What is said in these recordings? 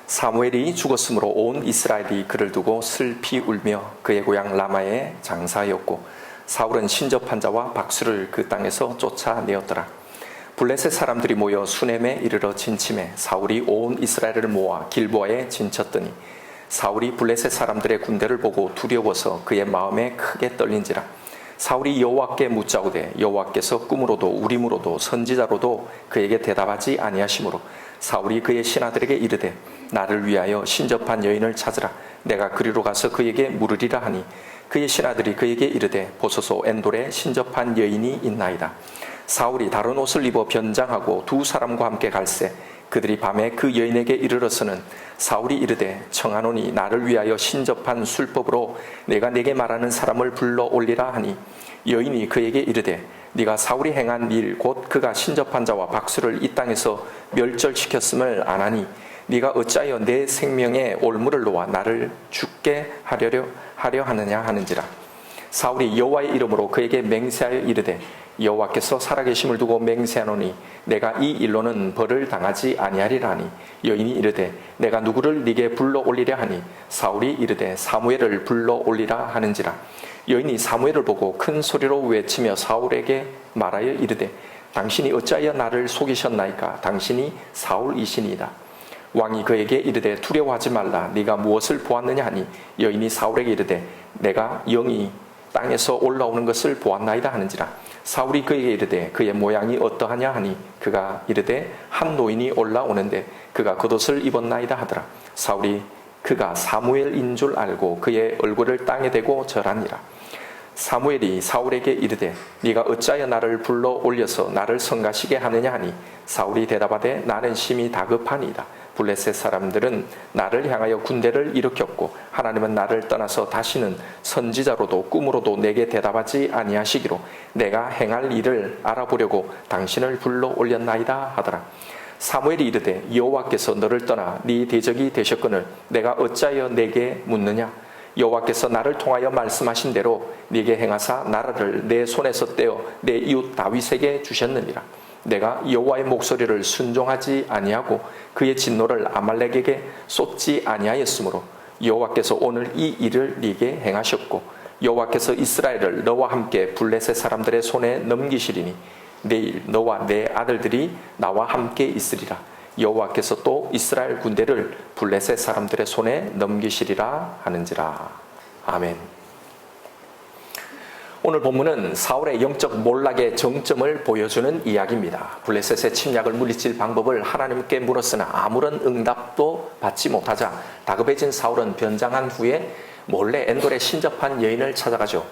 사무엘이 죽었으므로 온 이스라엘이 그를 두고 슬피 울며 그의 고향 라마에 장사하였고 사울은 신접한 자와 박수를 그 땅에서 쫓아내었더라. 블레셋 사람들이 모여 수넴에 이르러 진침해 사울이 온 이스라엘을 모아 길보아에 진쳤더니 사울이 블레셋 사람들의 군대를 보고 두려워서 그의 마음에 크게 떨린지라. 사울이 여호와께 묻자오되 여호와께서 꿈으로도 우림으로도 선지자로도 그에게 대답하지 아니하시므로 사울이 그의 신하들에게 이르되 나를 위하여 신접한 여인을 찾으라. 내가 그리로 가서 그에게 물으리라 하니 그의 신하들이 그에게 이르되 보소서 엔돌에 신접한 여인이 있나이다. 사울이 다른 옷을 입어 변장하고 두 사람과 함께 갈새 그들이 밤에 그 여인에게 이르러서는 사울이 이르되 청하노니 나를 위하여 신접한 술법으로 내가 네게 말하는 사람을 불러 올리라 하니 여인이 그에게 이르되 네가 사울이 행한 일 곧 그가 신접한 자와 박수를 이 땅에서 멸절시켰음을 아나니 네가 어찌하여 내 생명에 올무를 놓아 나를 죽게 하려 하느냐 하는지라. 사울이 여호와의 이름으로 그에게 맹세하여 이르되 여호와께서 살아계심을 두고 맹세하노니 내가 이 일로는 벌을 당하지 아니하리라 하니 여인이 이르되 내가 누구를 네게 불러 올리려 하니 사울이 이르되 사무엘을 불러 올리라 하는지라. 여인이 사무엘을 보고 큰 소리로 외치며 사울에게 말하여 이르되 당신이 어찌하여 나를 속이셨나이까. 당신이 사울이시니이다. 왕이 그에게 이르되 두려워하지 말라. 네가 무엇을 보았느냐 하니 여인이 사울에게 이르되 내가 영이 땅에서 올라오는 것을 보았나이다 하는지라. 사울이 그에게 이르되 그의 모양이 어떠하냐 하니 그가 이르되 한 노인이 올라오는데 그가 겉옷을 입었나이다 하더라. 사울이 그가 사무엘인 줄 알고 그의 얼굴을 땅에 대고 절하니라. 사무엘이 사울에게 이르되 네가 어찌하여 나를 불러 올려서 나를 성가시게 하느냐 하니 사울이 대답하되 나는 심히 다급하니이다. 블레셋 사람들은 나를 향하여 군대를 일으켰고 하나님은 나를 떠나서 다시는 선지자로도 꿈으로도 내게 대답하지 아니하시기로 내가 행할 일을 알아보려고 당신을 불러 올렸나이다 하더라. 사무엘이 이르되 여호와께서 너를 떠나 네 대적이 되셨거늘 내가 어찌하여 내게 묻느냐. 여호와께서 나를 통하여 말씀하신 대로 네게 행하사 나라를 내 손에서 떼어 내 이웃 다윗에게 주셨느니라. 내가 여호와의 목소리를 순종하지 아니하고 그의 진노를 아말렉에게 쏟지 아니하였으므로 여호와께서 오늘 이 일을 네게 행하셨고 여호와께서 이스라엘을 너와 함께 블레셋 사람들의 손에 넘기시리니 내일 너와 내 아들들이 나와 함께 있으리라. 여호와께서 또 이스라엘 군대를 블레셋 사람들의 손에 넘기시리라 하는지라. 아멘. 오늘 본문은 사울의 영적 몰락의 정점을 보여주는 이야기입니다. 블레셋의 침략을 물리칠 방법을 하나님께 물었으나 아무런 응답도 받지 못하자 다급해진 사울은 변장한 후에 몰래 엔돌에 신접한 여인을 찾아가죠.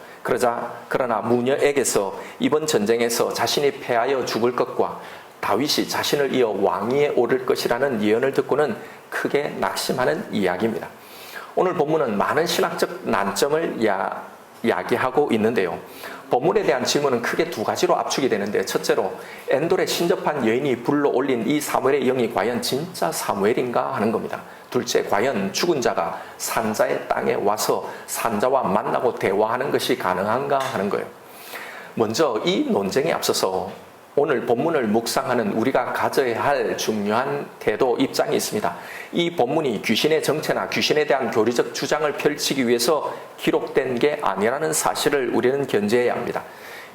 그러나 무녀에게서 이번 전쟁에서 자신이 패하여 죽을 것과 다윗이 자신을 이어 왕위에 오를 것이라는 예언을 듣고는 크게 낙심하는 이야기입니다. 오늘 본문은 많은 신학적 난점을 야기하고 있는데요. 본문에 대한 질문은 크게 두 가지로 압축이 되는데 첫째로 엔돌에 신접한 여인이 불러 올린 이 사무엘의 영이 과연 진짜 사무엘인가 하는 겁니다. 둘째, 과연 죽은 자가 산자의 땅에 와서 산자와 만나고 대화하는 것이 가능한가 하는 거예요. 먼저 이 논쟁에 앞서서 오늘 본문을 묵상하는 우리가 가져야 할 중요한 태도, 입장이 있습니다. 이 본문이 귀신의 정체나 귀신에 대한 교리적 주장을 펼치기 위해서 기록된 게 아니라는 사실을 우리는 견지해야 합니다.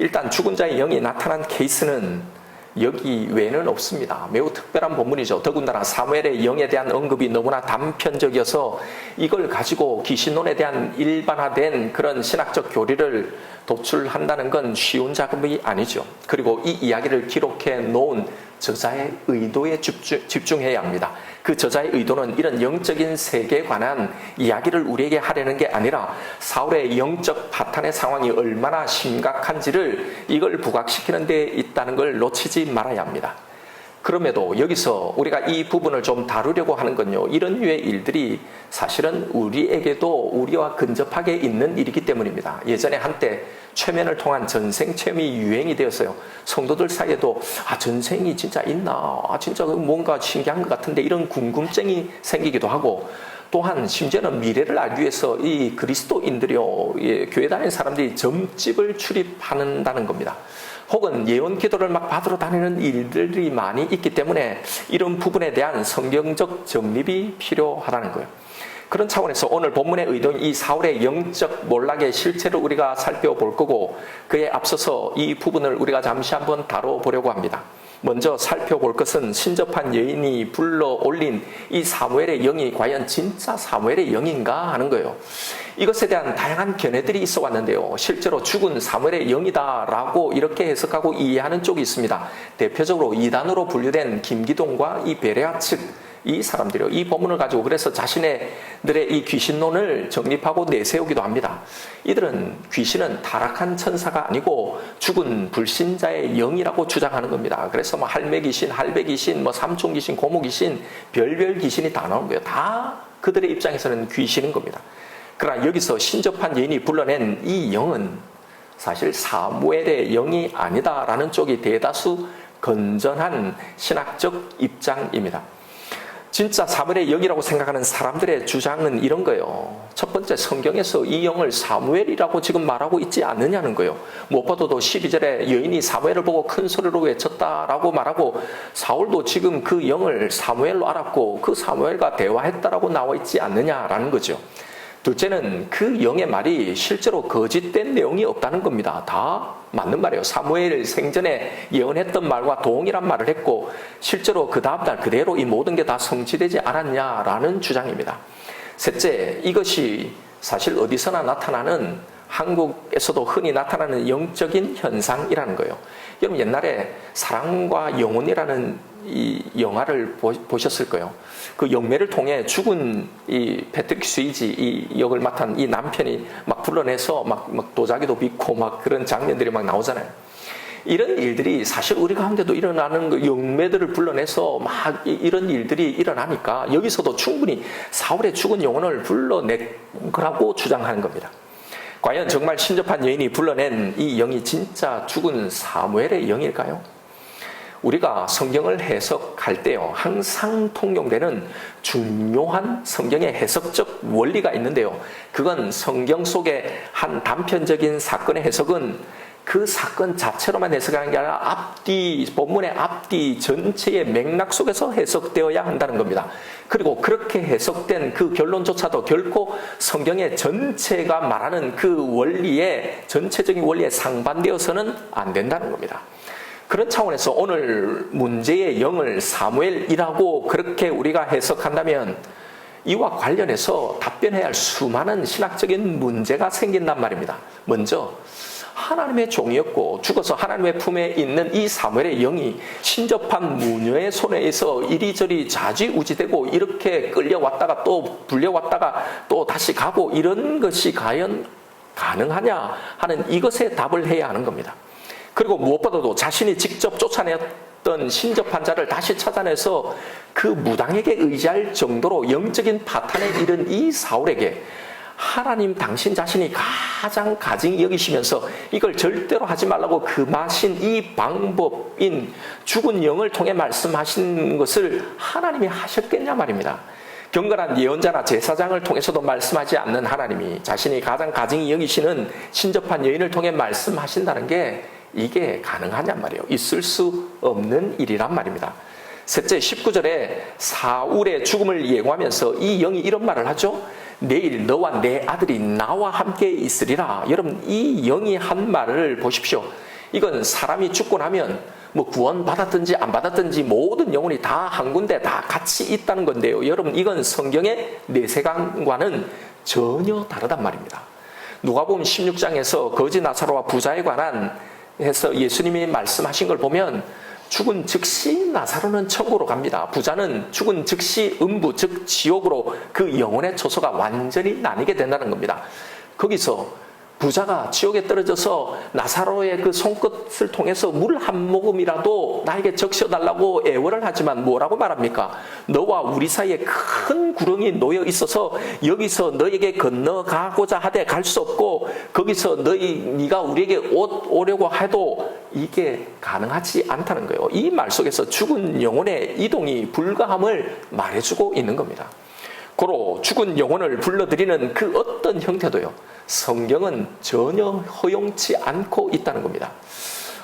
일단 죽은 자의 영이 나타난 케이스는 여기 외에는 없습니다. 매우 특별한 본문이죠. 더군다나 사무엘의 영에 대한 언급이 너무나 단편적이어서 이걸 가지고 귀신론에 대한 일반화된 그런 신학적 교리를 도출한다는 건 쉬운 작업이 아니죠. 그리고 이 이야기를 기록해 놓은 저자의 의도에 집중해야 합니다. 그 저자의 의도는 이런 영적인 세계에 관한 이야기를 우리에게 하려는 게 아니라 사울의 영적 파탄의 상황이 얼마나 심각한지를 이걸 부각시키는 데 있다는 걸 놓치지 말아야 합니다. 그럼에도 여기서 우리가 이 부분을 좀 다루려고 하는 건요, 이런 류의 일들이 사실은 우리에게도 우리와 근접하게 있는 일이기 때문입니다. 예전에 한때 최면을 통한 전생 체험이 유행이 되었어요. 성도들 사이에도 전생이 진짜 있나, 진짜 뭔가 신기한 것 같은데 이런 궁금증이 생기기도 하고, 또한 심지어는 미래를 알기 위해서 이 그리스도인들이요, 교회 다니는 사람들이 점집을 출입한다는 겁니다. 혹은 예언 기도를 막 받으러 다니는 일들이 많이 있기 때문에 이런 부분에 대한 성경적 정립이 필요하다는 거예요. 그런 차원에서 오늘 본문의 의도인 이 사울의 영적 몰락의 실체를 우리가 살펴볼 거고, 그에 앞서서 이 부분을 우리가 잠시 한번 다뤄보려고 합니다. 먼저 살펴볼 것은 신접한 여인이 불러 올린 이 사무엘의 영이 과연 진짜 사무엘의 영인가 하는 거예요. 이것에 대한 다양한 견해들이 있어 왔는데요. 실제로 죽은 사무엘의 영이다라고 이렇게 해석하고 이해하는 쪽이 있습니다. 대표적으로 이단으로 분류된 김기동과 이 베레아 측, 이 사람들이요, 이 본문을 가지고 그래서 자신들의 이 귀신론을 정립하고 내세우기도 합니다. 이들은 귀신은 타락한 천사가 아니고 죽은 불신자의 영이라고 주장하는 겁니다. 그래서 뭐 할매 귀신, 할배 귀신, 뭐 삼촌 귀신, 고모 귀신, 별별 귀신이 다 나오는 거예요. 다 그들의 입장에서는 귀신인 겁니다. 그러나 여기서 신접한 여인이 불러낸 이 영은 사실 사무엘의 영이 아니다라는 쪽이 대다수 건전한 신학적 입장입니다. 진짜 사무엘의 영이라고 생각하는 사람들의 주장은 이런 거예요. 첫 번째, 성경에서 이 영을 사무엘이라고 지금 말하고 있지 않느냐는 거예요. 무엇보다도 12절에 여인이 사무엘을 보고 큰 소리로 외쳤다라고 말하고, 사울도 지금 그 영을 사무엘로 알았고 그 사무엘과 대화했다라고 나와 있지 않느냐라는 거죠. 둘째는 그 영의 말이 실제로 거짓된 내용이 없다는 겁니다. 다 맞는 말이에요. 사무엘 생전에 예언했던 말과 동일한 말을 했고 실제로 그 다음날 그대로 이 모든 게 다 성취되지 않았냐라는 주장입니다. 셋째, 이것이 사실 어디서나 나타나는, 한국에서도 흔히 나타나는 영적인 현상이라는 거예요. 여러분 옛날에 사랑과 영혼이라는 이 영화를 보셨을 거예요. 그 영매를 통해 죽은 이 패트릭 스위지 이 역을 맡은 이 남편이 막 불러내서 막 도자기도 빚고 막 그런 장면들이 막 나오잖아요. 이런 일들이 사실 우리 가운데도 일어나는 그 영매들을 불러내서 막 이런 일들이 일어나니까 여기서도 충분히 사울의 죽은 영혼을 불러낸 거라고 주장하는 겁니다. 과연 정말 신접한 여인이 불러낸 이 영이 진짜 죽은 사무엘의 영일까요? 우리가 성경을 해석할 때요, 항상 통용되는 중요한 성경의 해석적 원리가 있는데요. 그건 성경 속의 한 단편적인 사건의 해석은 그 사건 자체로만 해석하는 게 아니라 본문의 앞뒤 전체의 맥락 속에서 해석되어야 한다는 겁니다. 그리고 그렇게 해석된 그 결론조차도 결코 성경의 전체가 말하는 그 원리에, 전체적인 원리에 상반되어서는 안 된다는 겁니다. 그런 차원에서 오늘 문제의 영을 사무엘이라고 그렇게 우리가 해석한다면 이와 관련해서 답변해야 할 수많은 신학적인 문제가 생긴단 말입니다. 먼저 하나님의 종이었고 죽어서 하나님의 품에 있는 이 사무엘의 영이 신접한 무녀의 손에 의해서 이리저리 좌지우지되고 이렇게 끌려왔다가 또 불려왔다가 또 다시 가고 이런 것이 과연 가능하냐 하는 이것에 답을 해야 하는 겁니다. 그리고 무엇보다도 자신이 직접 쫓아냈던 신접한 자를 다시 찾아내서 그 무당에게 의지할 정도로 영적인 파탄에 이른 이 사울에게 하나님 당신 자신이 가장 가증히 여기시면서 이걸 절대로 하지 말라고 금하신 이 방법인 죽은 영을 통해 말씀하신 것을 하나님이 하셨겠냐 말입니다. 경건한 예언자나 제사장을 통해서도 말씀하지 않는 하나님이 자신이 가장 가증히 여기시는 신접한 여인을 통해 말씀하신다는 게 이게 가능하냔 말이에요. 있을 수 없는 일이란 말입니다. 셋째, 19절에 사울의 죽음을 예고하면서 이 영이 이런 말을 하죠. 내일 너와 내 아들이 나와 함께 있으리라. 여러분 이 영이 한 말을 보십시오. 이건 사람이 죽고 나면 뭐 구원 받았든지 안 받았든지 모든 영혼이 다 한 군데 다 같이 있다는 건데요. 여러분 이건 성경의 내세관과는 전혀 다르단 말입니다. 누가복음 16장에서 거지 나사로와 부자에 관한 해서 예수님이 말씀하신 걸 보면 죽은 즉시 나사로는 천국으로 갑니다. 부자는 죽은 즉시 음부 즉 지옥으로 그 영혼의 초소가 완전히 나뉘게 된다는 겁니다. 거기서 부자가 지옥에 떨어져서 나사로의 그 손끝을 통해서 물 한 모금이라도 나에게 적셔달라고 애원을 하지만 뭐라고 말합니까? 너와 우리 사이에 큰 구렁이 놓여 있어서 여기서 너에게 건너가고자 하되 갈 수 없고 거기서 네가 우리에게 오려고 해도 이게 가능하지 않다는 거예요. 이 말 속에서 죽은 영혼의 이동이 불가함을 말해주고 있는 겁니다. 고로 죽은 영혼을 불러들이는 그 어떤 형태도요, 성경은 전혀 허용치 않고 있다는 겁니다.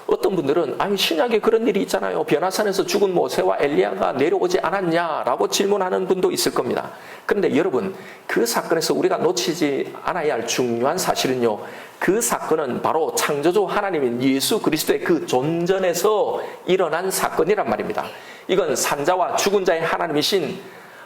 어떤 분들은 아니 신약에 그런 일이 있잖아요. 변화산에서 죽은 모세와 엘리야가 내려오지 않았냐라고 질문하는 분도 있을 겁니다. 그런데 여러분, 그 사건에서 우리가 놓치지 않아야 할 중요한 사실은요, 그 사건은 바로 창조주 하나님인 예수 그리스도의 그 존전에서 일어난 사건이란 말입니다. 이건 산자와 죽은 자의 하나님이신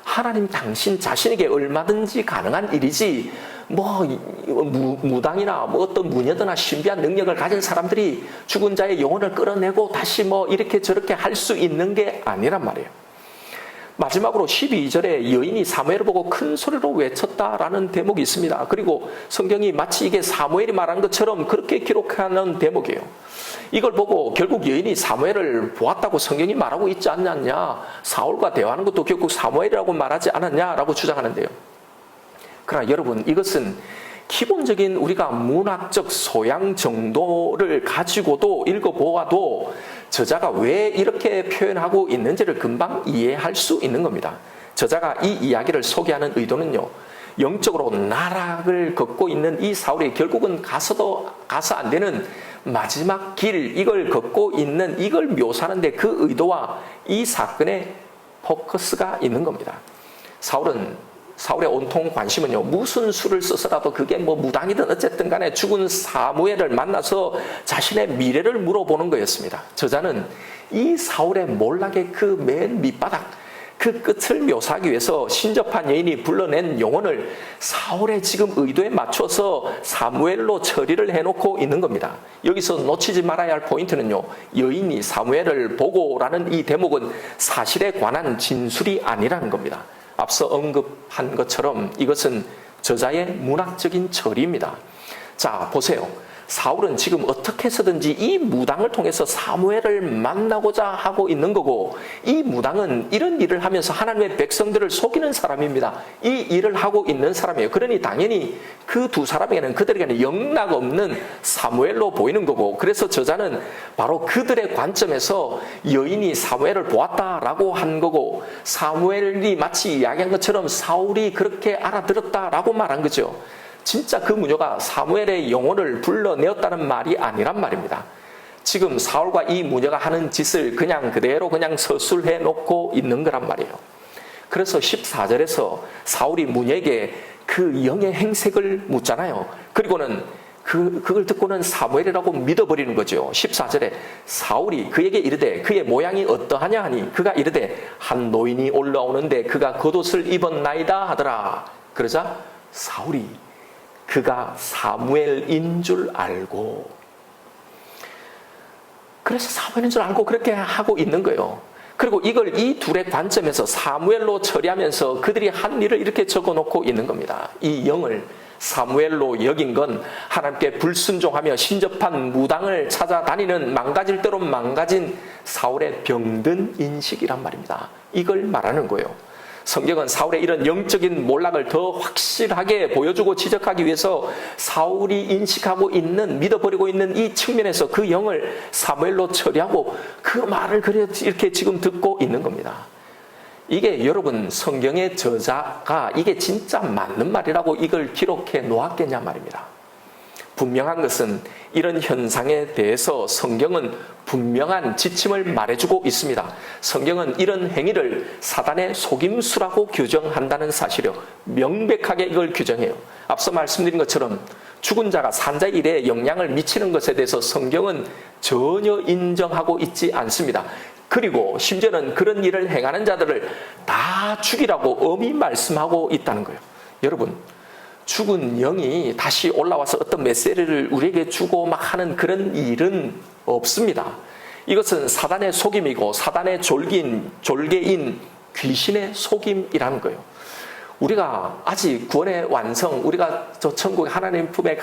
하나님 당신 자신에게 얼마든지 가능한 일이지, 무당이나 어떤 무녀드나 신비한 능력을 가진 사람들이 죽은 자의 영혼을 끌어내고 다시 이렇게 저렇게 할 수 있는 게 아니란 말이에요. 마지막으로 12절에 여인이 사무엘을 보고 큰 소리로 외쳤다라는 대목이 있습니다. 그리고 성경이 마치 이게 사무엘이 말한 것처럼 그렇게 기록하는 대목이에요. 이걸 보고 결국 여인이 사무엘을 보았다고 성경이 말하고 있지 않느냐, 사울과 대화하는 것도 결국 사무엘이라고 말하지 않았냐라고 주장하는데요. 그러나 여러분, 이것은 기본적인 우리가 문학적 소양 정도를 가지고도 읽어보아도 저자가 왜 이렇게 표현하고 있는지를 금방 이해할 수 있는 겁니다. 저자가 이 이야기를 소개하는 의도는요, 영적으로 나락을 걷고 있는 이 사울이 결국은 가서 안 되는 마지막 길, 이걸 걷고 있는 이걸 묘사하는데 그 의도와 이 사건의 포커스가 있는 겁니다. 사울의 온통 관심은요, 무슨 수를 써서라도 그게 무당이든 어쨌든 간에 죽은 사무엘을 만나서 자신의 미래를 물어보는 거였습니다. 저자는 이 사울의 몰락의 그 맨 밑바닥, 그 끝을 묘사하기 위해서 신접한 여인이 불러낸 영혼을 사울의 지금 의도에 맞춰서 사무엘로 처리를 해놓고 있는 겁니다. 여기서 놓치지 말아야 할 포인트는요, 여인이 사무엘을 보고라는 이 대목은 사실에 관한 진술이 아니라는 겁니다. 앞서 언급한 것처럼 이것은 저자의 문학적인 처리입니다. 자, 보세요. 사울은 지금 어떻게 해서든지 이 무당을 통해서 사무엘을 만나고자 하고 있는 거고, 이 무당은 이런 일을 하면서 하나님의 백성들을 속이는 사람입니다. 이 일을 하고 있는 사람이에요. 그러니 당연히 그 두 사람에게는, 그들에게는 영락 없는 사무엘로 보이는 거고, 그래서 저자는 바로 그들의 관점에서 여인이 사무엘을 보았다라고 한 거고, 사무엘이 마치 이야기한 것처럼 사울이 그렇게 알아들었다라고 말한 거죠. 진짜 그 무녀가 사무엘의 영혼을 불러내었다는 말이 아니란 말입니다. 지금 사울과 이 무녀가 하는 짓을 그대로 서술해 놓고 있는 거란 말이에요. 그래서 14절에서 사울이 무녀에게 그 영의 행색을 묻잖아요. 그리고는 그걸 듣고는 사무엘이라고 믿어버리는 거죠. 14절에 사울이 그에게 이르되 그의 모양이 어떠하냐 하니 그가 이르되 한 노인이 올라오는데 그가 겉옷을 입었나이다 하더라. 그러자 사울이 그가 사무엘인 줄 알고, 그래서 사무엘인 줄 알고 그렇게 하고 있는 거예요. 그리고 이걸 이 둘의 관점에서 사무엘로 처리하면서 그들이 한 일을 이렇게 적어놓고 있는 겁니다. 이 영을 사무엘로 여긴 건 하나님께 불순종하며 신접한 무당을 찾아다니는 망가질 대로 망가진 사울의 병든 인식이란 말입니다. 이걸 말하는 거예요. 성경은 사울의 이런 영적인 몰락을 더 확실하게 보여주고 지적하기 위해서 사울이 인식하고 있는, 믿어버리고 있는 이 측면에서 그 영을 사무엘로 처리하고 그 말을 이렇게 지금 듣고 있는 겁니다. 이게 여러분, 성경의 저자가 이게 진짜 맞는 말이라고 이걸 기록해 놓았겠냐 말입니다. 분명한 것은 이런 현상에 대해서 성경은 분명한 지침을 말해주고 있습니다. 성경은 이런 행위를 사단의 속임수라고 규정한다는 사실이요, 명백하게 이걸 규정해요. 앞서 말씀드린 것처럼 죽은 자가 산자의 일에 영향을 미치는 것에 대해서 성경은 전혀 인정하고 있지 않습니다. 그리고 심지어는 그런 일을 행하는 자들을 다 죽이라고 엄히 말씀하고 있다는 거예요. 여러분, 죽은 영이 다시 올라와서 어떤 메시지를 우리에게 주고 막 하는 그런 일은 없습니다. 이것은 사단의 속임이고 사단의 졸개인 귀신의 속임이라는 거예요. 우리가 아직 구원의 완성, 우리가 저 천국 하나님 품에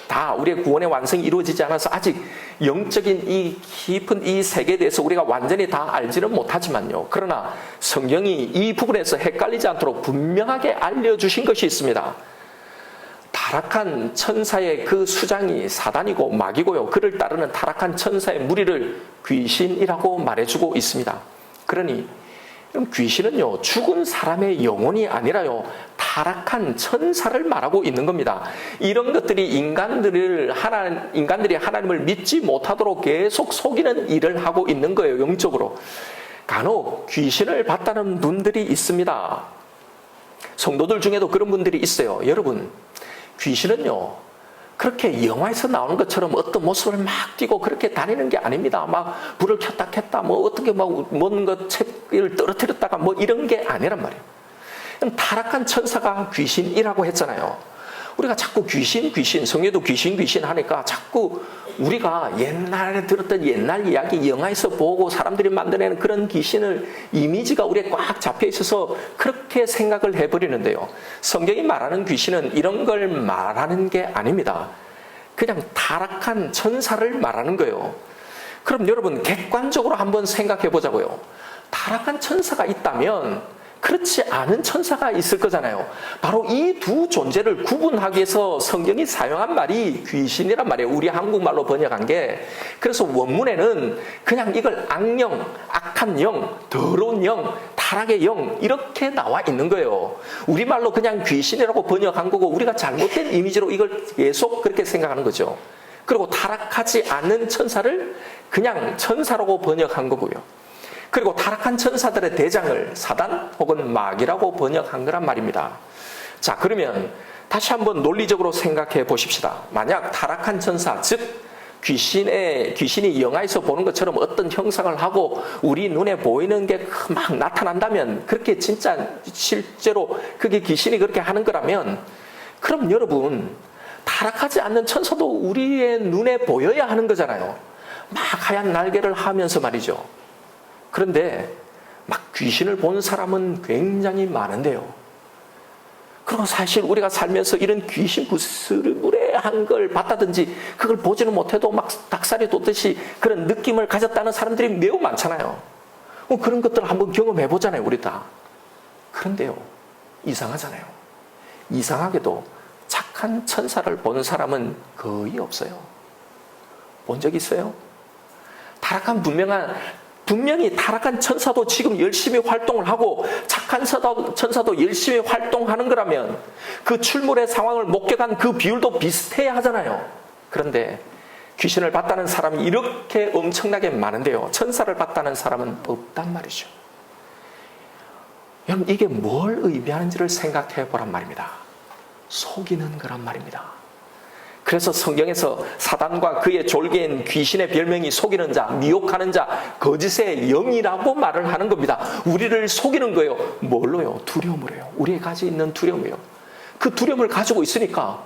다 우리의 구원의 완성이 이루어지지 않아서 아직 영적인 이 깊은 이 세계에 대해서 우리가 완전히 다 알지는 못하지만요, 그러나 성경이 이 부분에서 헷갈리지 않도록 분명하게 알려주신 것이 있습니다. 타락한 천사의 그 수장이 사단이고 마귀고요, 그를 따르는 타락한 천사의 무리를 귀신이라고 말해주고 있습니다. 그러니 귀신은요, 죽은 사람의 영혼이 아니라요, 타락한 천사를 말하고 있는 겁니다. 이런 것들이 인간들이 하나님을 믿지 못하도록 계속 속이는 일을 하고 있는 거예요. 영적으로. 간혹 귀신을 봤다는 분들이 있습니다. 성도들 중에도 그런 분들이 있어요. 여러분, 귀신은요, 그렇게 영화에서 나오는 것처럼 어떤 모습을 막 띄고 그렇게 다니는 게 아닙니다. 막 불을 켰다 켰다 뭐 어떻게 막 뭔가 책을 떨어뜨렸다가 뭐 이런 게 아니란 말이에요. 타락한 천사가 귀신이라고 했잖아요. 우리가 자꾸 귀신 성경에도 귀신 하니까 자꾸 우리가 옛날에 들었던 옛날 이야기 영화에서 보고 사람들이 만들어내는 그런 귀신을 이미지가 우리에 꽉 잡혀 있어서 그렇게 생각을 해버리는데요. 성경이 말하는 귀신은 이런 걸 말하는 게 아닙니다. 그냥 타락한 천사를 말하는 거예요. 그럼 여러분 객관적으로 한번 생각해 보자고요. 타락한 천사가 있다면 그렇지 않은 천사가 있을 거잖아요. 바로 이 두 존재를 구분하기 위해서 성경이 사용한 말이 귀신이란 말이에요. 우리 한국말로 번역한 게. 그래서 원문에는 그냥 이걸 악령, 악한 영, 더러운 영, 타락의 영 이렇게 나와 있는 거예요. 우리말로 그냥 귀신이라고 번역한 거고 우리가 잘못된 이미지로 이걸 계속 그렇게 생각하는 거죠. 그리고 타락하지 않는 천사를 그냥 천사라고 번역한 거고요. 그리고 타락한 천사들의 대장을 사단 혹은 마귀라고 번역한 거란 말입니다. 자, 그러면 다시 한번 논리적으로 생각해 보십시다. 만약 타락한 천사, 즉 귀신이 영화에서 보는 것처럼 어떤 형상을 하고 우리 눈에 보이는 게 막 나타난다면, 그렇게 진짜 실제로 그게 귀신이 그렇게 하는 거라면, 그럼 여러분 타락하지 않는 천사도 우리의 눈에 보여야 하는 거잖아요. 막 하얀 날개를 하면서 말이죠. 그런데 막 귀신을 본 사람은 굉장히 많은데요. 그리고 사실 우리가 살면서 이런 귀신 부스르르한 걸 봤다든지 그걸 보지는 못해도 막 닭살이 돋듯이 그런 느낌을 가졌다는 사람들이 매우 많잖아요. 그런 것들을 한번 경험해 보잖아요, 우리 다. 그런데요, 이상하잖아요. 이상하게도 착한 천사를 본 사람은 거의 없어요. 본 적 있어요? 분명히 타락한 천사도 지금 열심히 활동을 하고 착한 천사도 열심히 활동하는 거라면 그 출몰의 상황을 목격한 그 비율도 비슷해야 하잖아요. 그런데 귀신을 봤다는 사람이 이렇게 엄청나게 많은데요, 천사를 봤다는 사람은 없단 말이죠. 여러분, 이게 뭘 의미하는지를 생각해 보란 말입니다. 속이는 거란 말입니다. 그래서 성경에서 사단과 그의 졸개인 귀신의 별명이 속이는 자, 미혹하는 자, 거짓의 영이라고 말을 하는 겁니다. 우리를 속이는 거예요. 뭘로요? 두려움으로요. 우리에 가지고 있는 두려움이요. 그 두려움을 가지고 있으니까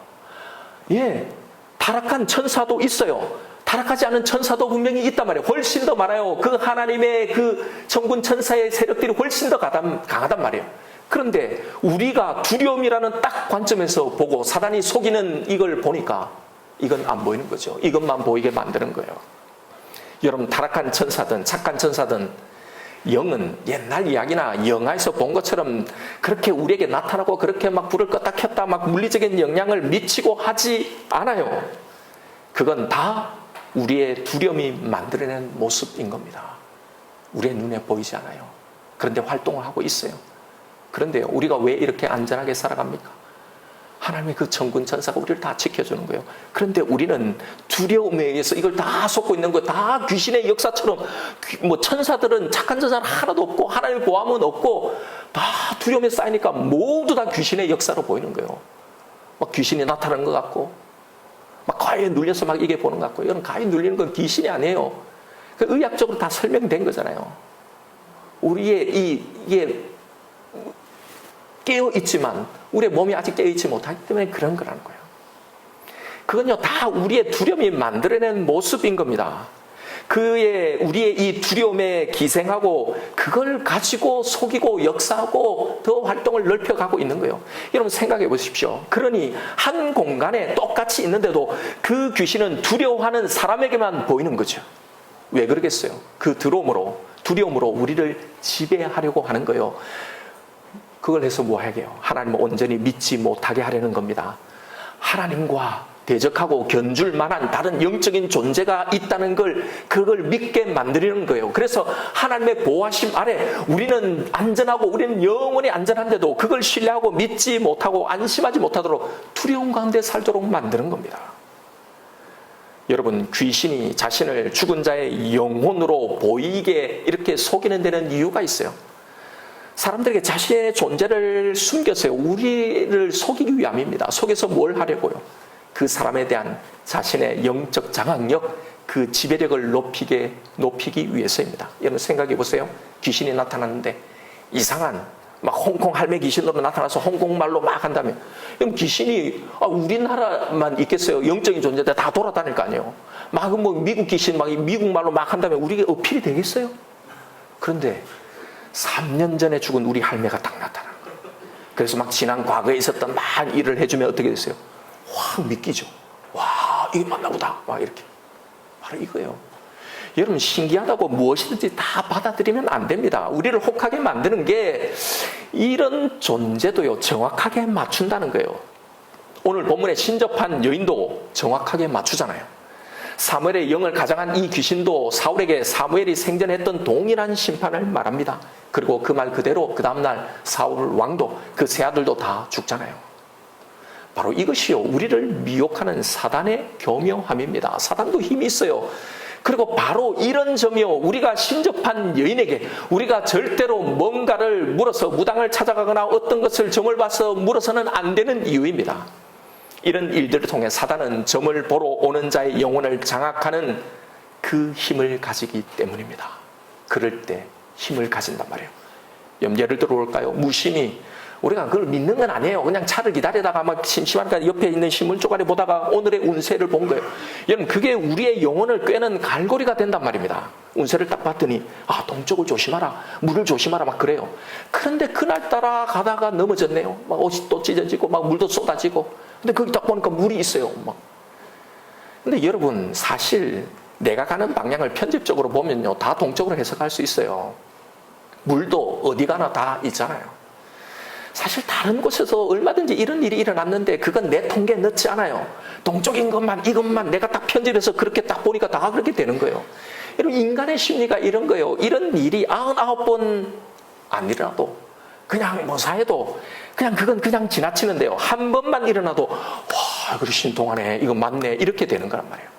타락한 천사도 있어요. 타락하지 않은 천사도 분명히 있단 말이에요. 훨씬 더 많아요. 그 하나님의 그 천군 천사의 세력들이 훨씬 더 강하단 말이에요. 그런데 우리가 두려움이라는 딱 관점에서 보고 사단이 속이는 이걸 보니까 이건 안 보이는 거죠. 이것만 보이게 만드는 거예요. 여러분, 타락한 천사든 착한 천사든 영은 옛날 이야기나 영화에서 본 것처럼 그렇게 우리에게 나타나고 그렇게 막 불을 껐다 켰다 막 물리적인 영향을 미치고 하지 않아요. 그건 다 우리의 두려움이 만들어낸 모습인 겁니다. 우리의 눈에 보이지 않아요. 그런데 활동을 하고 있어요. 그런데요, 우리가 왜 이렇게 안전하게 살아갑니까? 하나님의 그 천군 천사가 우리를 다 지켜주는 거예요. 그런데 우리는 두려움에 의해서 이걸 다 쏟고 있는 거예요. 다 귀신의 역사처럼, 천사들은 착한 천사는 하나도 없고 하나님의 보함은 없고 다 두려움에 쌓이니까 모두 다 귀신의 역사로 보이는 거예요. 막 귀신이 나타나는 것 같고 막 가위에 눌려서 막 이게 보는 것 같고, 이건 가위에 눌리는 건 귀신이 아니에요. 그 의학적으로 다 설명된 거잖아요. 우리의 이게 깨어있지만 우리의 몸이 아직 깨어있지 못하기 때문에 그런 거라는 거예요. 그건요, 다 우리의 두려움이 만들어낸 모습인 겁니다. 우리의 이 두려움에 기생하고 그걸 가지고 속이고 역사하고 더 활동을 넓혀가고 있는 거예요. 여러분 생각해 보십시오. 그러니 한 공간에 똑같이 있는데도 그 귀신은 두려워하는 사람에게만 보이는 거죠. 왜 그러겠어요? 그 두려움으로 우리를 지배하려고 하는 거예요. 그걸 해서 뭐 하게요? 하나님을 온전히 믿지 못하게 하려는 겁니다. 하나님과 대적하고 견줄 만한 다른 영적인 존재가 있다는 그걸 믿게 만드는 거예요. 그래서 하나님의 보호하심 아래 우리는 안전하고 우리는 영원히 안전한데도 그걸 신뢰하고 믿지 못하고 안심하지 못하도록 두려움 가운데 살도록 만드는 겁니다. 여러분, 귀신이 자신을 죽은 자의 영혼으로 보이게 이렇게 속이는 데는 이유가 있어요. 사람들에게 자신의 존재를 숨겨서요, 우리를 속이기 위함입니다. 속여서 뭘 하려고요? 그 사람에 대한 자신의 영적 장악력, 그 지배력을 높이기 위해서입니다. 여러분 생각해 보세요. 귀신이 나타났는데 이상한 막 홍콩 할매 귀신으로 나타나서 홍콩말로 막 한다면, 그럼 귀신이 우리나라만 있겠어요? 영적인 존재들 다 돌아다닐 거 아니에요. 막 뭐 미국 귀신 막 미국말로 막 한다면 우리가 어필이 되겠어요? 그런데 3년 전에 죽은 우리 할매가 딱 나타나는 거예요. 그래서 막 지난 과거에 있었던 막 일을 해주면 어떻게 됐어요? 확 믿기죠. 와, 이게 맞나 보다. 막 이렇게. 바로 이거예요. 여러분, 신기하다고 무엇이든지 다 받아들이면 안 됩니다. 우리를 혹하게 만드는 게 이런 존재도요, 정확하게 맞춘다는 거예요. 오늘 본문에 신접한 여인도 정확하게 맞추잖아요. 사무엘의 영을 가장한 이 귀신도 사울에게 사무엘이 생전했던 동일한 심판을 말합니다. 그리고 그 말 그대로 그 다음날 사울 왕도 그 세 아들도 다 죽잖아요. 바로 이것이요, 우리를 미혹하는 사단의 교묘함입니다. 사단도 힘이 있어요. 그리고 바로 이런 점이요, 우리가 신접한 여인에게 우리가 절대로 뭔가를 물어서 무당을 찾아가거나 어떤 것을 점을 봐서 물어서는 안 되는 이유입니다. 이런 일들을 통해 사단은 점을 보러 오는 자의 영혼을 장악하는 그 힘을 가지기 때문입니다. 그럴 때 힘을 가진단 말이에요. 예를 들어볼까요? 무심히 우리가 그걸 믿는 건 아니에요. 그냥 차를 기다리다가 막 심심하니까 옆에 있는 신문 쪼가리 보다가 오늘의 운세를 본 거예요. 여러분, 그게 우리의 영혼을 꿰는 갈고리가 된단 말입니다. 운세를 딱 봤더니 동쪽을 조심하라, 물을 조심하라 막 그래요. 그런데 그날따라 가다가 넘어졌네요. 막 옷이 또 찢어지고 막 물도 쏟아지고. 근데 거기 딱 보니까 물이 있어요. 막. 근데 여러분, 사실 내가 가는 방향을 편집적으로 보면요, 다 동쪽으로 해석할 수 있어요. 물도 어디 가나 다 있잖아요. 사실 다른 곳에서 얼마든지 이런 일이 일어났는데 그건 내 통계에 넣지 않아요. 동쪽인 것만, 이것만 내가 딱 편집해서 그렇게 딱 보니까 다 그렇게 되는 거예요. 여러분, 인간의 심리가 이런 거예요. 이런 일이 99번 안 일어나도, 그냥 뭐 사해도 그냥 그건 그냥 지나치는데요. 한 번만 일어나도 와, 그래 신통하네, 이거 맞네, 이렇게 되는 거란 말이에요.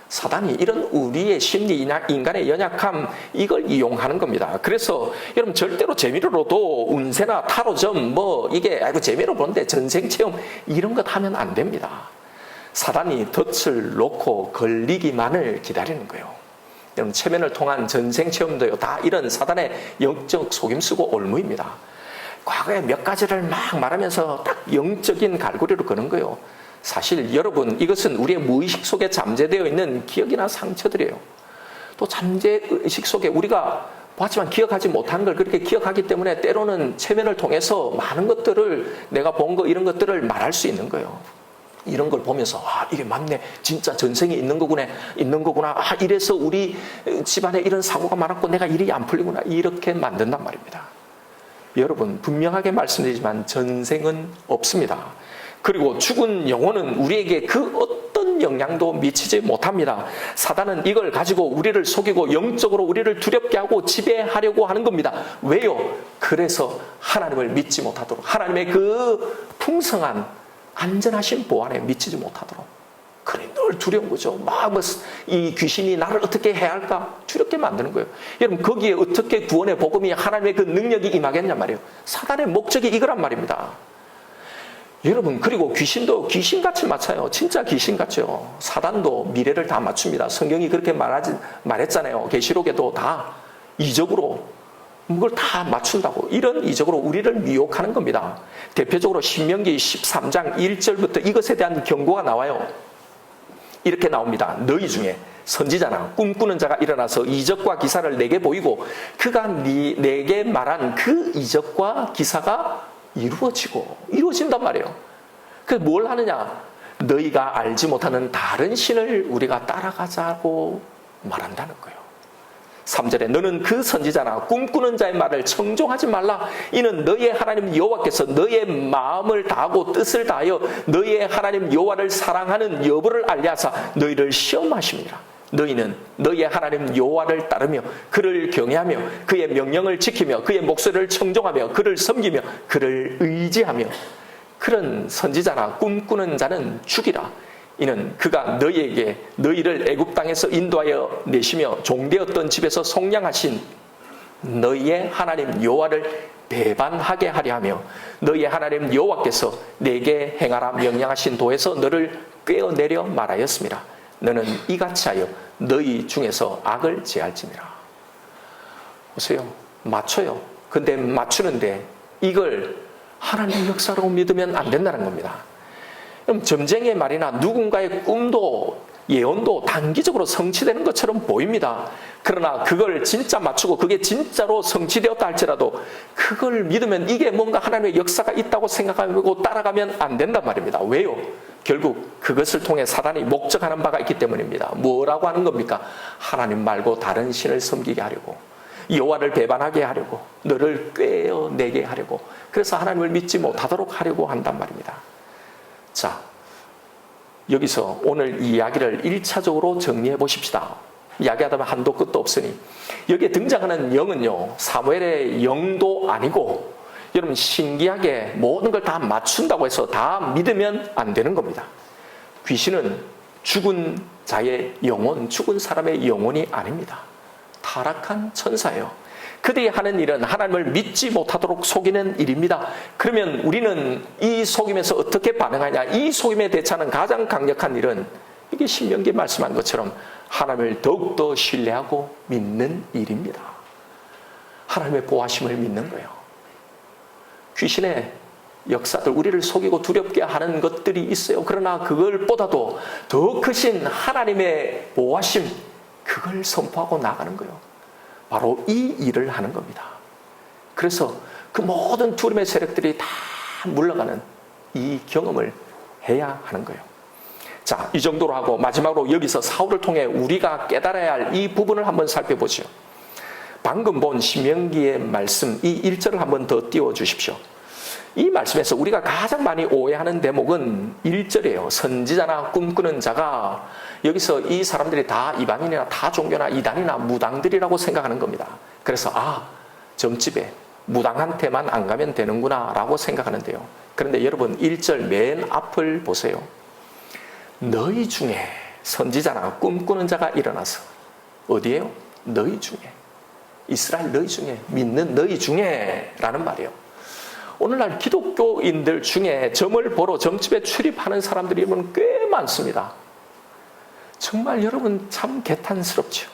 사단이 이런 우리의 심리, 인간의 연약함, 이걸 이용하는 겁니다. 그래서 여러분, 절대로 재미로도 운세나 타로점 이게 재미로 보는데 전생체험 이런 것 하면 안 됩니다. 사단이 덫을 놓고 걸리기만을 기다리는 거예요. 여러분, 체면을 통한 전생체험도요, 다 이런 사단의 영적 속임수고 올무입니다. 과거에 몇 가지를 막 말하면서 딱 영적인 갈고리로 거는 거예요. 사실 여러분, 이것은 우리의 무의식 속에 잠재되어 있는 기억이나 상처들이에요. 또 잠재의식 속에 우리가 봤지만 기억하지 못한 걸 그렇게 기억하기 때문에 때로는 체면을 통해서 많은 것들을, 내가 본 거 이런 것들을 말할 수 있는 거예요. 이런 걸 보면서 이게 맞네, 진짜 전생이 있는 거구나, 이래서 우리 집안에 이런 사고가 많았고 내가 일이 안 풀리구나, 이렇게 만든단 말입니다. 여러분, 분명하게 말씀드리지만 전생은 없습니다. 그리고 죽은 영혼은 우리에게 그 어떤 영향도 미치지 못합니다. 사단은 이걸 가지고 우리를 속이고 영적으로 우리를 두렵게 하고 지배하려고 하는 겁니다. 왜요? 그래서 하나님을 믿지 못하도록, 하나님의 그 풍성한 안전하신 보안에 미치지 못하도록, 그래 늘 두려운 거죠. 이 귀신이 나를 어떻게 해야 할까? 두렵게 만드는 거예요. 여러분, 거기에 어떻게 구원의 복음이, 하나님의 그 능력이 임하겠냐 말이에요. 사단의 목적이 이거란 말입니다. 여러분, 그리고 귀신도 귀신같이 맞춰요. 진짜 귀신같죠. 사단도 미래를 다 맞춥니다. 성경이 그렇게 말했잖아요. 계시록에도 다 이적으로 그걸 다 맞춘다고. 이런 이적으로 우리를 미혹하는 겁니다. 대표적으로 신명기 13장 1절부터 이것에 대한 경고가 나와요. 이렇게 나옵니다. 너희 중에 선지자나 꿈꾸는 자가 일어나서 이적과 기사를 내게 보이고 그가 내게 말한 그 이적과 기사가 이루어진단 말이에요. 그래서 뭘 하느냐? 너희가 알지 못하는 다른 신을 우리가 따라가자고 말한다는 거예요. 3절에 너는 그 선지자나 꿈꾸는 자의 말을 청종하지 말라. 이는 너희의 하나님 여호와께서 너희의 마음을 다하고 뜻을 다하여 너희의 하나님 여호와를 사랑하는 여부를 알리하사 너희를 시험하심이라. 너희는 너희의 하나님 여호와를 따르며 그를 경외하며 그의 명령을 지키며 그의 목소리를 청종하며 그를 섬기며 그를 의지하며 그런 선지자나 꿈꾸는 자는 죽이라. 이는 그가 너희에게 너희를 애굽 땅에서 인도하여 내시며 종되었던 집에서 속량하신 너희의 하나님 여호와를 배반하게 하려 하며 너희의 하나님 여호와께서 내게 행하라 명령하신 도에서 너를 꿰어내려 말하였습니다. 너는 이같이 하여 너희 중에서 악을 제할지니라. 보세요. 맞춰요. 근데 맞추는데 이걸 하나님의 역사로 믿으면 안 된다는 겁니다. 그럼 점쟁이의 말이나 누군가의 꿈도 예언도 단기적으로 성취되는 것처럼 보입니다. 그러나 그걸 진짜 맞추고 그게 진짜로 성취되었다 할지라도 그걸 믿으면 이게 뭔가 하나님의 역사가 있다고 생각하고 따라가면 안 된단 말입니다. 왜요? 결국 그것을 통해 사단이 목적하는 바가 있기 때문입니다. 뭐라고 하는 겁니까? 하나님 말고 다른 신을 섬기게 하려고, 여호와를 배반하게 하려고, 너를 꿰어내게 하려고, 그래서 하나님을 믿지 못하도록 하려고 한단 말입니다. 자, 여기서 오늘 이 이야기를 1차적으로 정리해 보십시다. 이야기하다 보면 한도 끝도 없으니 여기에 등장하는 영은요, 사무엘의 영도 아니고 여러분 신기하게 모든 걸 다 맞춘다고 해서 다 믿으면 안 되는 겁니다. 귀신은 죽은 자의 영혼, 죽은 사람의 영혼이 아닙니다. 타락한 천사예요. 그들이 하는 일은 하나님을 믿지 못하도록 속이는 일입니다. 그러면 우리는 이 속임에서 어떻게 반응하냐? 이 속임에 대처하는 가장 강력한 일은 이게 신명기에 말씀한 것처럼 하나님을 더욱더 신뢰하고 믿는 일입니다. 하나님의 보호하심을 믿는 거예요. 귀신의 역사들, 우리를 속이고 두렵게 하는 것들이 있어요. 그러나 그걸보다도 더 크신 하나님의 보호하심, 그걸 선포하고 나가는 거예요. 바로 이 일을 하는 겁니다. 그래서 그 모든 두려움의 세력들이 다 물러가는 이 경험을 해야 하는 거예요. 자, 이 정도로 하고 마지막으로 여기서 사울을 통해 우리가 깨달아야 할 이 부분을 한번 살펴보죠. 방금 본 신명기의 말씀, 이 1절을 한번 더 띄워주십시오. 이 말씀에서 우리가 가장 많이 오해하는 대목은 1절이에요. 선지자나 꿈꾸는 자가 여기서 이 사람들이 다 이방인이나 타 종교나 이단이나 무당들이라고 생각하는 겁니다. 그래서 점집에 무당한테만 안 가면 되는구나 라고 생각하는데요. 그런데 여러분 1절 맨 앞을 보세요. 너희 중에 선지자나 꿈꾸는 자가 일어나서, 어디에요? 너희 중에, 이스라엘 너희 중에, 믿는 너희 중에 라는 말이에요. 오늘날 기독교인들 중에 점을 보러 점집에 출입하는 사람들이 꽤 많습니다. 정말 여러분 참 개탄스럽죠.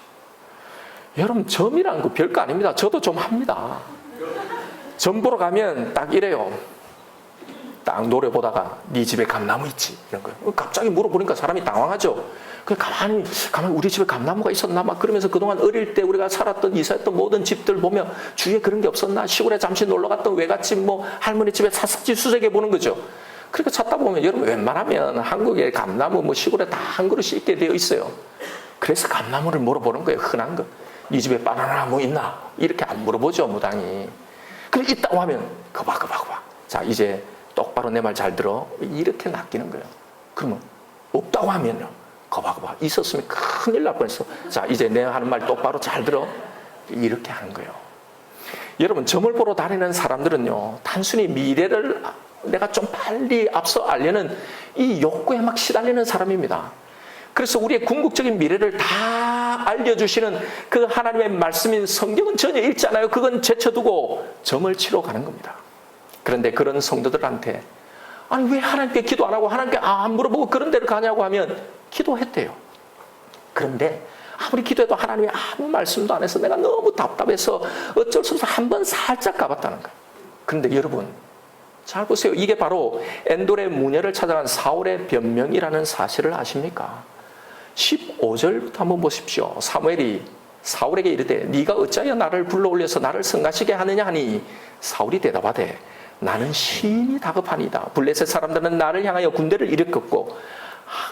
여러분 점이라는 거 별거 아닙니다. 저도 좀 합니다. 점 보러 가면 딱 이래요. 딱 노래 보다가 네 집에 감나무 있지? 이런 거예요. 갑자기 물어보니까 사람이 당황하죠. 가만히 우리 집에 감나무가 있었나? 막 그러면서 그동안 어릴 때 우리가 살았던 이사했던 모든 집들 보면 주위에 그런 게 없었나? 시골에 잠시 놀러 갔던 외갓집 할머니 집에 샅샅이 수색해 보는 거죠. 그러니까 찾다 보면 여러분 웬만하면 한국에 감나무 시골에 다 한 그릇이 있게 되어 있어요. 그래서 감나무를 물어보는 거예요. 흔한 거. 네 집에 바나나 있나? 이렇게 안 물어보죠, 무당이. 그래 있다고 하면 거봐. 자, 이제 똑바로 내 말 잘 들어. 이렇게 낚이는 거예요. 그러면 없다고 하면요. 거봐. 있었으면 큰일 날 뻔했어. 자, 이제 내 하는 말 똑바로 잘 들어. 이렇게 하는 거예요. 여러분, 점을 보러 다니는 사람들은요, 단순히 미래를 내가 좀 빨리 앞서 알려는 이 욕구에 막 시달리는 사람입니다. 그래서 우리의 궁극적인 미래를 다 알려주시는 그 하나님의 말씀인 성경은 전혀 읽지 않아요. 그건 제쳐두고 점을 치러 가는 겁니다. 그런데 그런 성도들한테 아니 왜 하나님께 기도 안 하고 하나님께 안 물어보고 그런 데를 가냐고 하면 기도했대요. 그런데 아무리 기도해도 하나님이 아무 말씀도 안 해서 내가 너무 답답해서 어쩔 수 없어 한번 살짝 가봤다는 거예요. 그런데 여러분 잘 보세요. 이게 바로 엔돌의 무녀를 찾아간 사울의 변명이라는 사실을 아십니까? 15절부터 한번 보십시오. 사무엘이 사울에게 이르되 네가 어찌하여 나를 불러올려서 나를 성가시게 하느냐 하니 사울이 대답하되 나는 심히 다급하니이다. 블레셋 사람들은 나를 향하여 군대를 일으켰고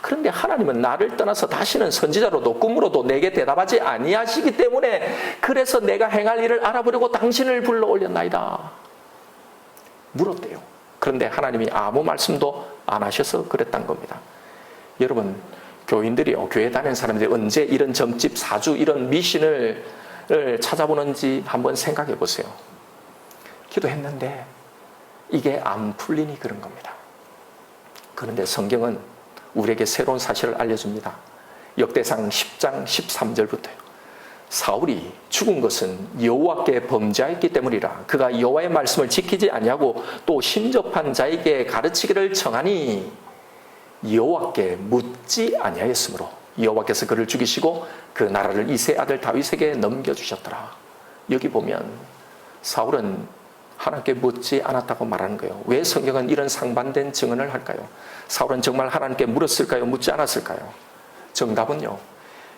그런데 하나님은 나를 떠나서 다시는 선지자로도 꿈으로도 내게 대답하지 아니하시기 때문에 그래서 내가 행할 일을 알아보려고 당신을 불러 올렸나이다. 물었대요. 그런데 하나님이 아무 말씀도 안 하셔서 그랬단 겁니다. 여러분, 교인들이요, 교회 다니는 사람들이 언제 이런 점집, 사주, 이런 미신을 찾아보는지 한번 생각해 보세요. 기도했는데 이게 안 풀리니 그런 겁니다. 그런데 성경은 우리에게 새로운 사실을 알려줍니다. 역대상 10장 13절부터요. 사울이 죽은 것은 여호와께 범죄하였기 때문이라. 그가 여호와의 말씀을 지키지 아니하고 또 신접한 자에게 가르치기를 청하니 여호와께 묻지 아니하였으므로 여호와께서 그를 죽이시고 그 나라를 이새의 아들 다윗에게 넘겨주셨더라. 여기 보면 사울은 하나님께 묻지 않았다고 말하는 거예요. 왜 성경은 이런 상반된 증언을 할까요? 사울은 정말 하나님께 물었을까요? 묻지 않았을까요? 정답은요,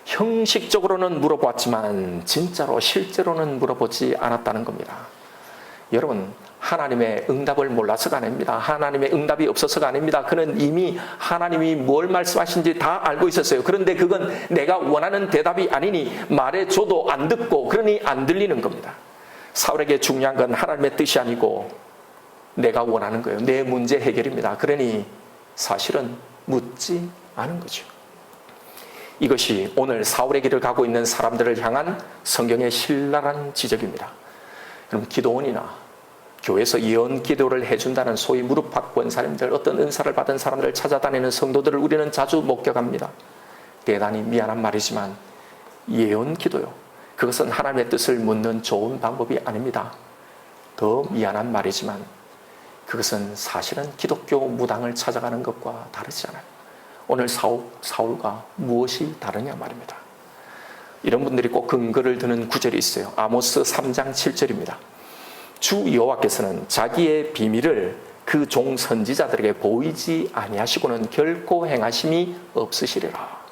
형식적으로는 물어보았지만 진짜로 실제로는 물어보지 않았다는 겁니다. 여러분, 하나님의 응답을 몰라서가 아닙니다. 하나님의 응답이 없어서가 아닙니다. 그는 이미 하나님이 뭘 말씀하신지 다 알고 있었어요. 그런데 그건 내가 원하는 대답이 아니니 말해줘도 안 듣고 그러니 안 들리는 겁니다. 사울에게 중요한 건 하나님의 뜻이 아니고 내가 원하는 거예요. 내 문제 해결입니다. 그러니 사실은 묻지 않은 거죠. 이것이 오늘 사울의 길을 가고 있는 사람들을 향한 성경의 신랄한 지적입니다. 그럼 기도원이나 교회에서 예언 기도를 해준다는 소위 무릎팍 권사님들, 어떤 은사를 받은 사람들을 찾아다니는 성도들을 우리는 자주 목격합니다. 대단히 미안한 말이지만 예언 기도요, 그것은 하나님의 뜻을 묻는 좋은 방법이 아닙니다. 더 미안한 말이지만 그것은 사실은 기독교 무당을 찾아가는 것과 다르지 않아요. 오늘 사울과 무엇이 다르냐 말입니다. 이런 분들이 꼭 근거를 드는 구절이 있어요. 아모스 3장 7절입니다. 주 여호와께서는 자기의 비밀을 그 종 선지자들에게 보이지 아니하시고는 결코 행하심이 없으시리라.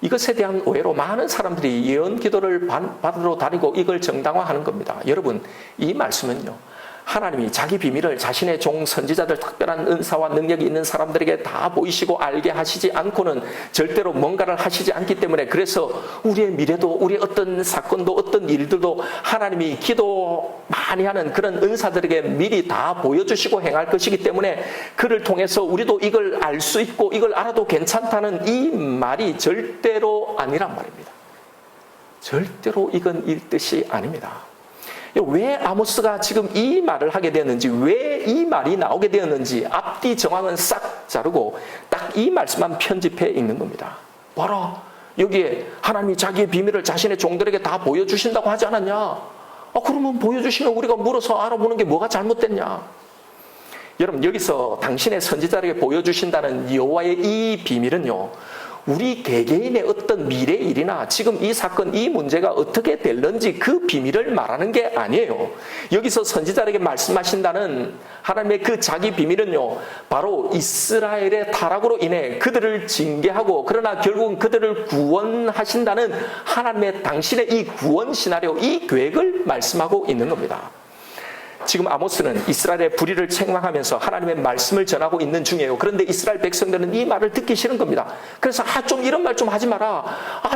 이것에 대한 오해로 많은 사람들이 예언 기도를 받으러 다니고 이걸 정당화하는 겁니다. 여러분, 이 말씀은요, 하나님이 자기 비밀을 자신의 종 선지자들, 특별한 은사와 능력이 있는 사람들에게 다 보이시고 알게 하시지 않고는 절대로 뭔가를 하시지 않기 때문에, 그래서 우리의 미래도, 우리의 어떤 사건도, 어떤 일들도 하나님이 기도 많이 하는 그런 은사들에게 미리 다 보여주시고 행할 것이기 때문에 그를 통해서 우리도 이걸 알 수 있고 이걸 알아도 괜찮다는 이 말이 절대로 아니란 말입니다. 절대로 이건 이 뜻이 아닙니다. 왜 아모스가 지금 이 말을 하게 되었는지, 왜 이 말이 나오게 되었는지 앞뒤 정황은 싹 자르고 딱 이 말씀만 편집해 읽는 겁니다. 봐라, 여기에 하나님이 자기의 비밀을 자신의 종들에게 다 보여주신다고 하지 않았냐? 그러면 보여주시면 우리가 물어서 알아보는 게 뭐가 잘못됐냐? 여러분, 여기서 당신의 선지자에게 보여주신다는 여호와의 이 비밀은요, 우리 개개인의 어떤 미래 일이나 지금 이 사건, 이 문제가 어떻게 될는지 그 비밀을 말하는 게 아니에요. 여기서 선지자에게 말씀하신다는 하나님의 그 자기 비밀은요, 바로 이스라엘의 타락으로 인해 그들을 징계하고 그러나 결국은 그들을 구원하신다는 하나님의 당신의 이 구원 시나리오, 이 계획을 말씀하고 있는 겁니다. 지금 아모스는 이스라엘의 불의를 책망하면서 하나님의 말씀을 전하고 있는 중이에요. 그런데 이스라엘 백성들은 이 말을 듣기 싫은 겁니다. 그래서 좀 이런 말 좀 하지 마라.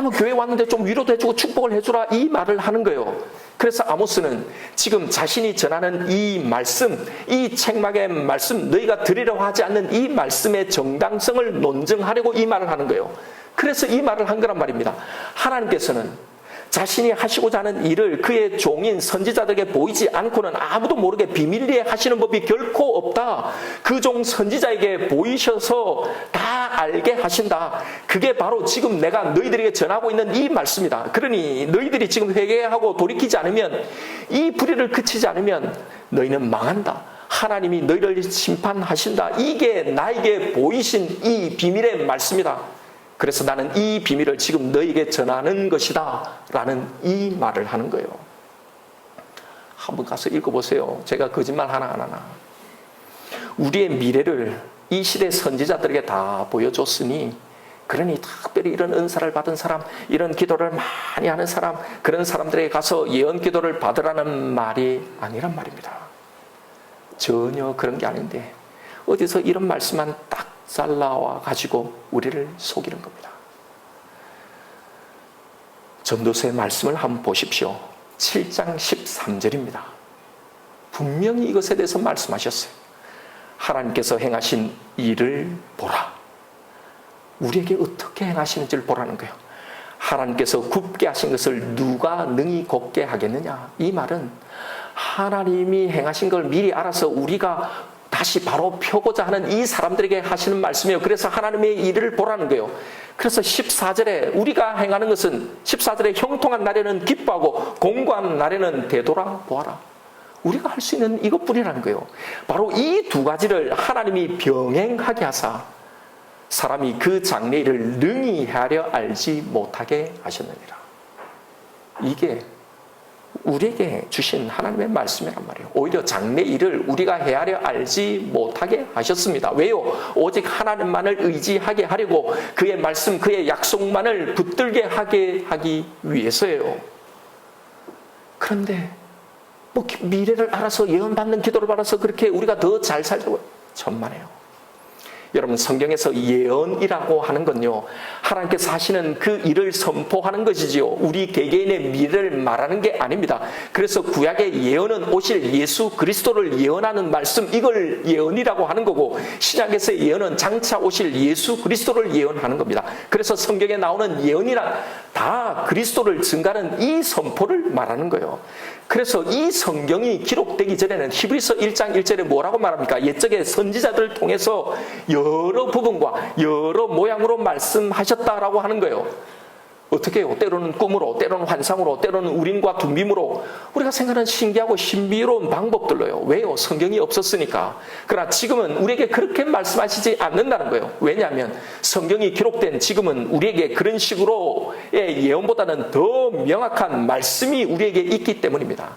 뭐 교회 왔는데 좀 위로도 해주고 축복을 해주라. 이 말을 하는 거예요. 그래서 아모스는 지금 자신이 전하는 이 말씀, 이 책망의 말씀, 너희가 들으려고 하지 않는 이 말씀의 정당성을 논증하려고 이 말을 하는 거예요. 그래서 이 말을 한 거란 말입니다. 하나님께서는 자신이 하시고자 하는 일을 그의 종인 선지자들에게 보이지 않고는 아무도 모르게 비밀리에 하시는 법이 결코 없다. 그 종 선지자에게 보이셔서 다 알게 하신다. 그게 바로 지금 내가 너희들에게 전하고 있는 이 말씀이다. 그러니 너희들이 지금 회개하고 돌이키지 않으면, 이 불의를 그치지 않으면 너희는 망한다. 하나님이 너희를 심판하신다. 이게 나에게 보이신 이 비밀의 말씀이다. 그래서 나는 이 비밀을 지금 너에게 전하는 것이다 라는 이 말을 하는 거예요. 한번 가서 읽어보세요. 제가 거짓말 하나 안 하나. 우리의 미래를 이 시대 선지자들에게 다 보여줬으니, 그러니 특별히 이런 은사를 받은 사람, 이런 기도를 많이 하는 사람, 그런 사람들에게 가서 예언 기도를 받으라는 말이 아니란 말입니다. 전혀 그런 게 아닌데 어디서 이런 말씀만 딱 잘라와 가지고 우리를 속이는 겁니다. 전도서의 말씀을 한번 보십시오. 7장 13절입니다. 분명히 이것에 대해서 말씀하셨어요. 하나님께서 행하신 일을 보라. 우리에게 어떻게 행하시는지를 보라는 거예요. 하나님께서 굽게 하신 것을 누가 능히 곱게 하겠느냐. 이 말은 하나님이 행하신 걸 미리 알아서 우리가 다시 바로 펴고자 하는 이 사람들에게 하시는 말씀이에요. 그래서 하나님의 일을 보라는 거예요. 그래서 14절에 우리가 행하는 것은 14절에 형통한 날에는 기뻐하고 공고한 날에는 되돌아보아라. 우리가 할 수 있는 이것뿐이라는 거예요. 바로 이 두 가지를 하나님이 병행하게 하사 사람이 그 장래일을 능히 헤아려 알지 못하게 하셨느니라. 이게 우리에게 주신 하나님의 말씀이란 말이에요. 오히려 장래일을 우리가 헤아려 알지 못하게 하셨습니다. 왜요? 오직 하나님만을 의지하게 하려고 그의 말씀, 그의 약속만을 붙들게 하게 하기 위해서예요. 그런데 뭐 미래를 알아서 예언받는 기도를 받아서 그렇게 우리가 더 잘 살자고 천만에요. 여러분, 성경에서 예언이라고 하는 건요, 하나님께서 하시는 그 일을 선포하는 것이지요, 우리 개개인의 미래를 말하는 게 아닙니다. 그래서 구약의 예언은 오실 예수 그리스도를 예언하는 말씀, 이걸 예언이라고 하는 거고, 신약에서의 예언은 장차 오실 예수 그리스도를 예언하는 겁니다. 그래서 성경에 나오는 예언이란 다 그리스도를 증가하는 이 선포를 말하는 거예요. 그래서 이 성경이 기록되기 전에는 히브리서 1장 1절에 뭐라고 말합니까? 옛적의 선지자들을 통해서 여러 부분과 여러 모양으로 말씀하셨다라고 하는 거예요. 어떻게 해요? 때로는 꿈으로, 때로는 환상으로, 때로는 우림과 둔빔으로, 우리가 생각하는 신기하고 신비로운 방법들로요. 왜요? 성경이 없었으니까. 그러나 지금은 우리에게 그렇게 말씀하시지 않는다는 거예요. 왜냐하면 성경이 기록된 지금은 우리에게 그런 식으로의 예언보다는 더 명확한 말씀이 우리에게 있기 때문입니다.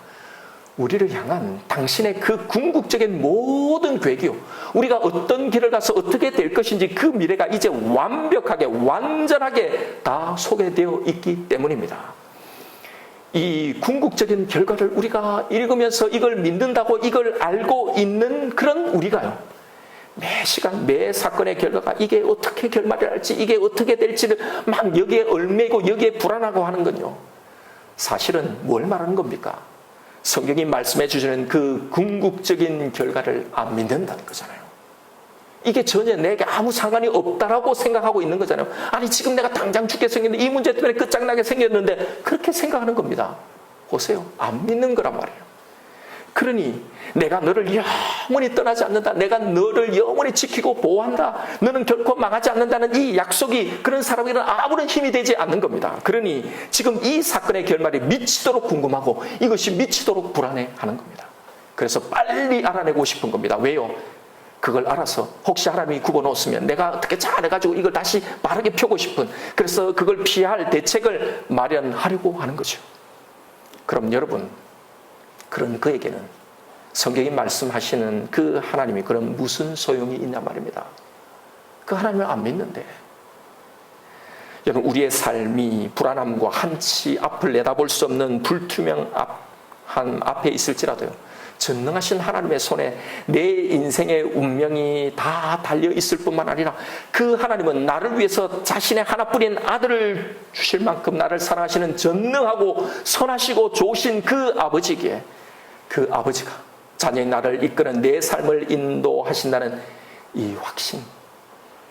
우리를 향한 당신의 그 궁극적인 모든 계획이요, 우리가 어떤 길을 가서 어떻게 될 것인지 그 미래가 이제 완벽하게 완전하게 다 소개되어 있기 때문입니다. 이 궁극적인 결과를 우리가 읽으면서 이걸 믿는다고 이걸 알고 있는 그런 우리가요, 매 시간 매 사건의 결과가 이게 어떻게 결말을 할지, 이게 어떻게 될지를 막 여기에 얽매이고 여기에 불안하고 하는 건요, 사실은 뭘 말하는 겁니까? 성경이 말씀해 주시는 그 궁극적인 결과를 안 믿는다는 거잖아요. 이게 전혀 내게 아무 상관이 없다라고 생각하고 있는 거잖아요. 아니, 지금 내가 당장 죽게 생겼는데, 이 문제 때문에 끝장나게 생겼는데, 그렇게 생각하는 겁니다. 보세요, 안 믿는 거란 말이에요. 그러니 내가 너를 영원히 떠나지 않는다, 내가 너를 영원히 지키고 보호한다, 너는 결코 망하지 않는다는 이 약속이 그런 사람에게는 아무런 힘이 되지 않는 겁니다. 그러니 지금 이 사건의 결말이 미치도록 궁금하고 이것이 미치도록 불안해하는 겁니다. 그래서 빨리 알아내고 싶은 겁니다. 왜요? 그걸 알아서 혹시 하나님이 굽어놓았으면 내가 어떻게 잘해가지고 이걸 다시 바르게 펴고 싶은, 그래서 그걸 피할 대책을 마련하려고 하는 거죠. 그럼 여러분, 그런 그에게는 성경이 말씀하시는 그 하나님이 그런 무슨 소용이 있냐 말입니다. 그 하나님을 안 믿는데, 여러분, 우리의 삶이 불안함과 한치 앞을 내다볼 수 없는 불투명한 앞에 있을지라도요, 전능하신 하나님의 손에 내 인생의 운명이 다 달려 있을 뿐만 아니라 그 하나님은 나를 위해서 자신의 하나뿐인 아들을 주실 만큼 나를 사랑하시는 전능하고 선하시고 좋으신 그 아버지기에, 그 아버지가 자녀인 나를 이끄는 내 삶을 인도하신다는 이 확신,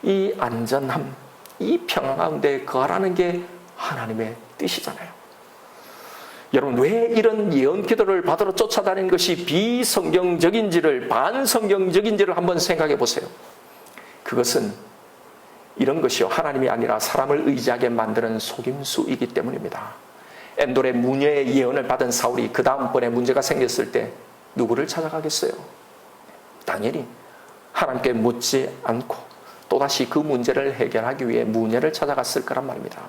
이 안전함, 이 평안 가운데 거하라는 게 하나님의 뜻이잖아요. 여러분, 왜 이런 예언 기도를 받으러 쫓아다니는 것이 비성경적인지를, 반성경적인지를 한번 생각해 보세요. 그것은 이런 것이요, 하나님이 아니라 사람을 의지하게 만드는 속임수이기 때문입니다. 엔돌의 무녀의 예언을 받은 사울이 그 다음번에 문제가 생겼을 때 누구를 찾아가겠어요? 당연히 하나님께 묻지 않고 또다시 그 문제를 해결하기 위해 무녀를 찾아갔을 거란 말입니다.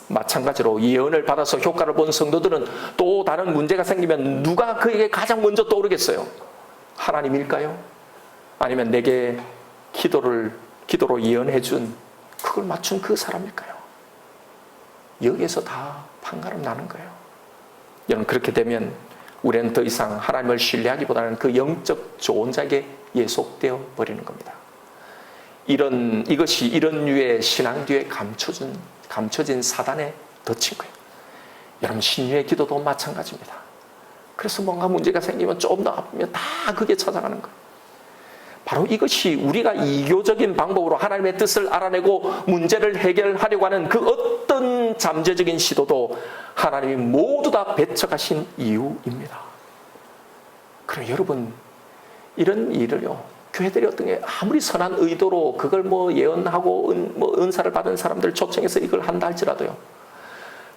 마찬가지로 예언을 받아서 효과를 본 성도들은 또 다른 문제가 생기면 누가 그에게 가장 먼저 떠오르겠어요? 하나님일까요? 아니면 내게 기도로 예언해 준, 그걸 맞춘 그 사람일까요? 여기에서 다 판가름 나는 거예요. 여러분, 그렇게 되면 우리는 더 이상 하나님을 신뢰하기보다는 그 영적 조언자에게 예속되어 버리는 겁니다. 이것이 이런 류의 신앙 뒤에 감춰진 사단의 덫인 거예요. 여러분, 신유의 기도도 마찬가지입니다. 그래서 뭔가 문제가 생기면 좀 더 아프면 다 그게 찾아가는 거예요. 바로 이것이 우리가 이교적인 방법으로 하나님의 뜻을 알아내고 문제를 해결하려고 하는 그 어떤 잠재적인 시도도 하나님이 모두 다 배척하신 이유입니다. 그럼 여러분, 이런 일을요, 교회들이 어떤 게 아무리 선한 의도로 그걸 예언하고 은사를 받은 사람들 초청해서 이걸 한다 할지라도요,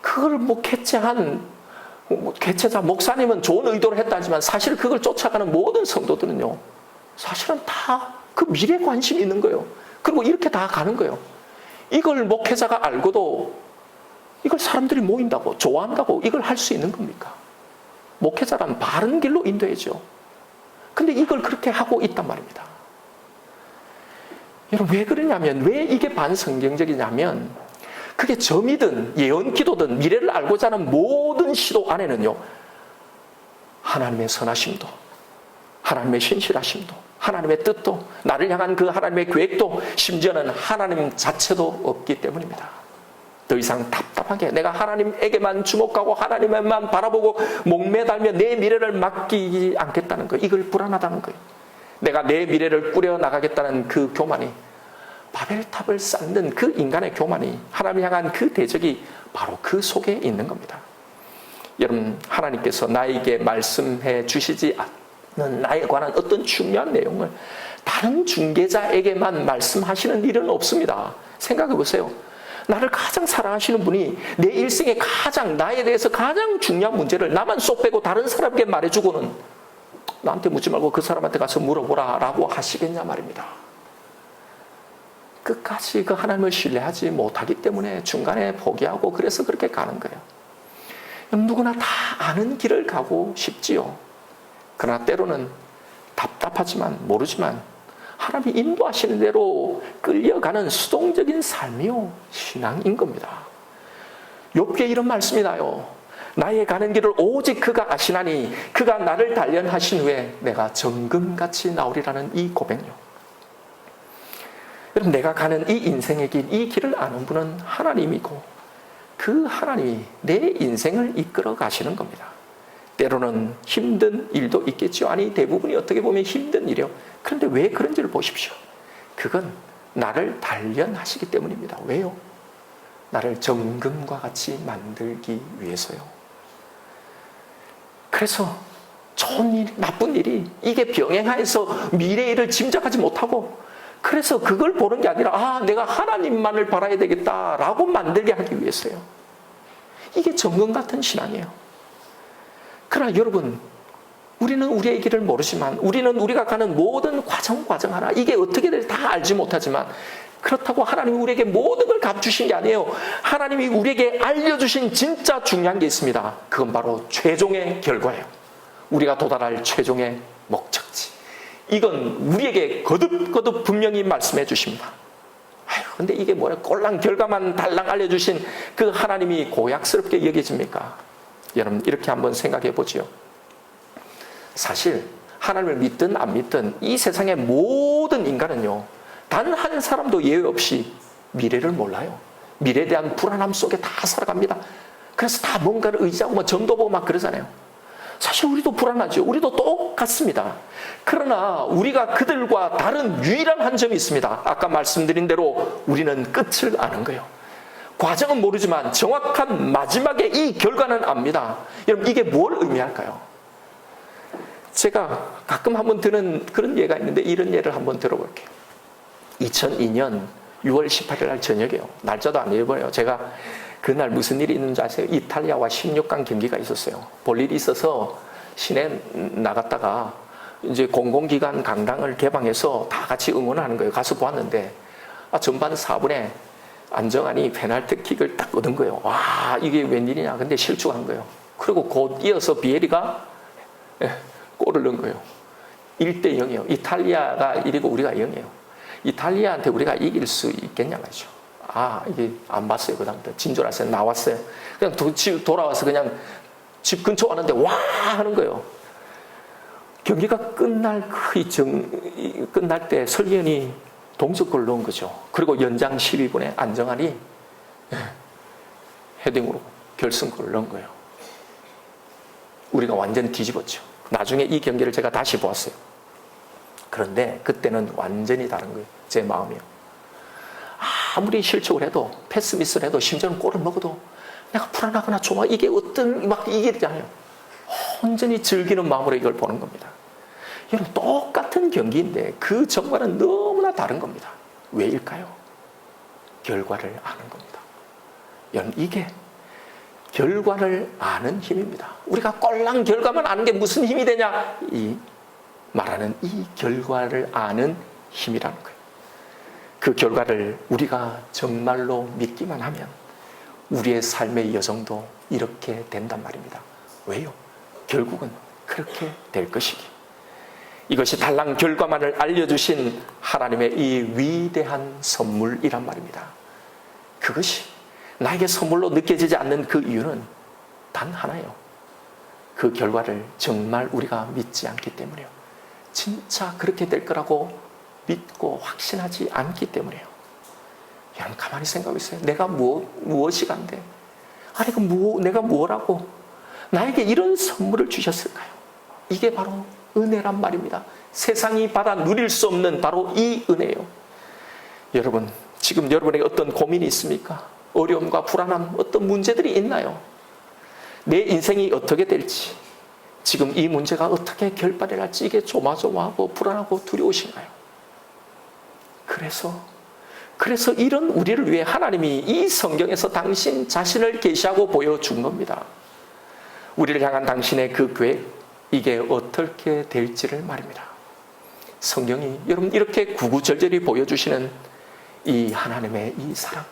그걸 개최자 목사님은 좋은 의도로 했다 하지만 사실 그걸 쫓아가는 모든 성도들은요, 사실은 다 그 미래에 관심이 있는 거예요. 그리고 이렇게 다 가는 거예요. 이걸 목회자가 알고도 이걸 사람들이 모인다고, 좋아한다고 이걸 할 수 있는 겁니까? 목회자란 바른 길로 인도해야죠. 근데 이걸 그렇게 하고 있단 말입니다. 여러분, 왜 그러냐면, 왜 이게 반성경적이냐면, 그게 점이든 예언기도든 미래를 알고자 하는 모든 시도 안에는요, 하나님의 선하심도, 하나님의 신실하심도, 하나님의 뜻도, 나를 향한 그 하나님의 계획도, 심지어는 하나님 자체도 없기 때문입니다. 더 이상 답답하게 내가 하나님에게만 주목하고 하나님만 바라보고 목매달며 내 미래를 맡기지 않겠다는 거, 이걸 불안하다는 거예요. 내가 내 미래를 꾸려나가겠다는 그 교만이, 바벨탑을 쌓는 그 인간의 교만이, 하나님을 향한 그 대적이 바로 그 속에 있는 겁니다. 여러분, 하나님께서 나에게 말씀해 주시지 않는 나에 관한 어떤 중요한 내용을 다른 중개자에게만 말씀하시는 일은 없습니다. 생각해 보세요. 나를 가장 사랑하시는 분이 내 일생에 나에 대해서 가장 중요한 문제를 나만 쏙 빼고 다른 사람에게 말해주고는 나한테 묻지 말고 그 사람한테 가서 물어보라 라고 하시겠냐 말입니다. 끝까지 그 하나님을 신뢰하지 못하기 때문에 중간에 포기하고 그래서 그렇게 가는 거예요. 누구나 다 아는 길을 가고 싶지요. 그러나 때로는 답답하지만 모르지만 하나님이 인도하시는 대로 끌려가는 수동적인 삶이요, 신앙인 겁니다. 욥기에 이런 말씀이 나요. 나의 가는 길을 오직 그가 아시나니 그가 나를 단련하신 후에 내가 정금같이 나오리라는 이 고백요. 여러분, 내가 가는 이 인생의 길, 이 길을 아는 분은 하나님이고 그 하나님이 내 인생을 이끌어 가시는 겁니다. 때로는 힘든 일도 있겠죠. 아니, 대부분이 어떻게 보면 힘든 일이요. 그런데 왜 그런지를 보십시오. 그건 나를 단련하시기 때문입니다. 왜요? 나를 정금과 같이 만들기 위해서요. 그래서 좋은 일, 나쁜 일이 이게 병행하여서 미래의 일을 짐작하지 못하고, 그래서 그걸 보는 게 아니라 내가 하나님만을 바라야 되겠다라고 만들게 하기 위해서요. 이게 정금 같은 신앙이에요. 그러나 여러분, 우리는 우리의 길을 모르지만, 우리는 우리가 가는 모든 과정 하나, 이게 어떻게 될지 다 알지 못하지만, 그렇다고 하나님이 우리에게 모든 걸 갚주신 게 아니에요. 하나님이 우리에게 알려주신 진짜 중요한 게 있습니다. 그건 바로 최종의 결과예요. 우리가 도달할 최종의 목적지. 이건 우리에게 거듭 분명히 말씀해 주십니다. 근데 이게 뭐야? 꼴랑 결과만 달랑 알려주신 그 하나님이 고약스럽게 여겨집니까? 여러분, 이렇게 한번 생각해 보지요. 사실 하나님을 믿든 안 믿든 이 세상의 모든 인간은요, 단 한 사람도 예외 없이 미래를 몰라요. 미래에 대한 불안함 속에 다 살아갑니다. 그래서 다 뭔가를 의지하고 점도 보고 막 그러잖아요. 사실 우리도 불안하죠. 우리도 똑같습니다. 그러나 우리가 그들과 다른 유일한 한 점이 있습니다. 아까 말씀드린 대로 우리는 끝을 아는 거예요. 과정은 모르지만 정확한 마지막에 이 결과는 압니다. 여러분, 이게 뭘 의미할까요? 제가 가끔 한번 드는 그런 예가 있는데 이런 예를 한번 들어볼게요. 2002년 6월 18일 날 저녁이에요. 날짜도 안 잊어버려요. 제가 그날 무슨 일이 있는지 아세요? 이탈리아와 16강 경기가 있었어요. 볼 일이 있어서 시내 나갔다가 이제 공공기관 강당을 개방해서 다 같이 응원하는 거예요. 가서 보았는데 전반 4분에 안정환이 페널티킥을 딱 얻은 거예요. 와, 이게 웬일이냐. 근데 실축한 거예요. 그리고 곧 이어서 비에리가 골을 넣은 거예요. 1대 0이에요. 이탈리아가 1이고 우리가 0이에요. 이탈리아한테 우리가 이길 수 있겠냐 말이죠. 이게 안 봤어요. 그 다음부터 진졸았어요. 나왔어요. 그냥 돌아와서 그냥 집 근처 왔는데 와 하는 거예요. 경기가 끝날 때 설계현이 동점골을 넣은 거죠. 그리고 연장 12분에 안정환이 헤딩으로 결승골을 넣은 거예요. 우리가 완전 뒤집었죠. 나중에 이 경기를 제가 다시 보았어요. 그런데 그때는 완전히 다른 거예요. 제 마음이요. 아무리 실축을 해도 패스 미스를 해도 심지어는 골을 먹어도 내가 불안하거나 좋아 이게 어떤 막 이게 되잖아요. 온전히 즐기는 마음으로 이걸 보는 겁니다. 여러분 똑같은 경기인데 그 전과는 너무나 다른 겁니다. 왜일까요? 결과를 아는 겁니다. 여러분 이게 결과를 아는 힘입니다. 우리가 꼴랑 결과만 아는 게 무슨 힘이 되냐? 이 말하는 이 결과를 아는 힘이라는 거예요. 그 결과를 우리가 정말로 믿기만 하면 우리의 삶의 여정도 이렇게 된단 말입니다. 왜요? 결국은 그렇게 될 것이기. 이것이 달랑 결과만을 알려주신 하나님의 이 위대한 선물이란 말입니다. 그것이 나에게 선물로 느껴지지 않는 그 이유는 단 하나예요. 그 결과를 정말 우리가 믿지 않기 때문이에요. 진짜 그렇게 될 거라고 믿고 확신하지 않기 때문이에요. 여러분 가만히 생각해 보세요. 내가 무엇이 간데? 아니 내가 뭐라고 나에게 이런 선물을 주셨을까요? 이게 바로 은혜란 말입니다. 세상이 받아 누릴 수 없는 바로 이 은혜예요. 여러분 지금 여러분에게 어떤 고민이 있습니까? 어려움과 불안함, 어떤 문제들이 있나요? 내 인생이 어떻게 될지, 지금 이 문제가 어떻게 결발이 날지 이게 조마조마하고 불안하고 두려우신가요? 그래서 이런 우리를 위해 하나님이 이 성경에서 당신 자신을 계시하고 보여준 겁니다. 우리를 향한 당신의 그 계획, 이게 어떻게 될지를 말입니다. 성경이 여러분 이렇게 구구절절히 보여주시는 이 하나님의 이 사랑,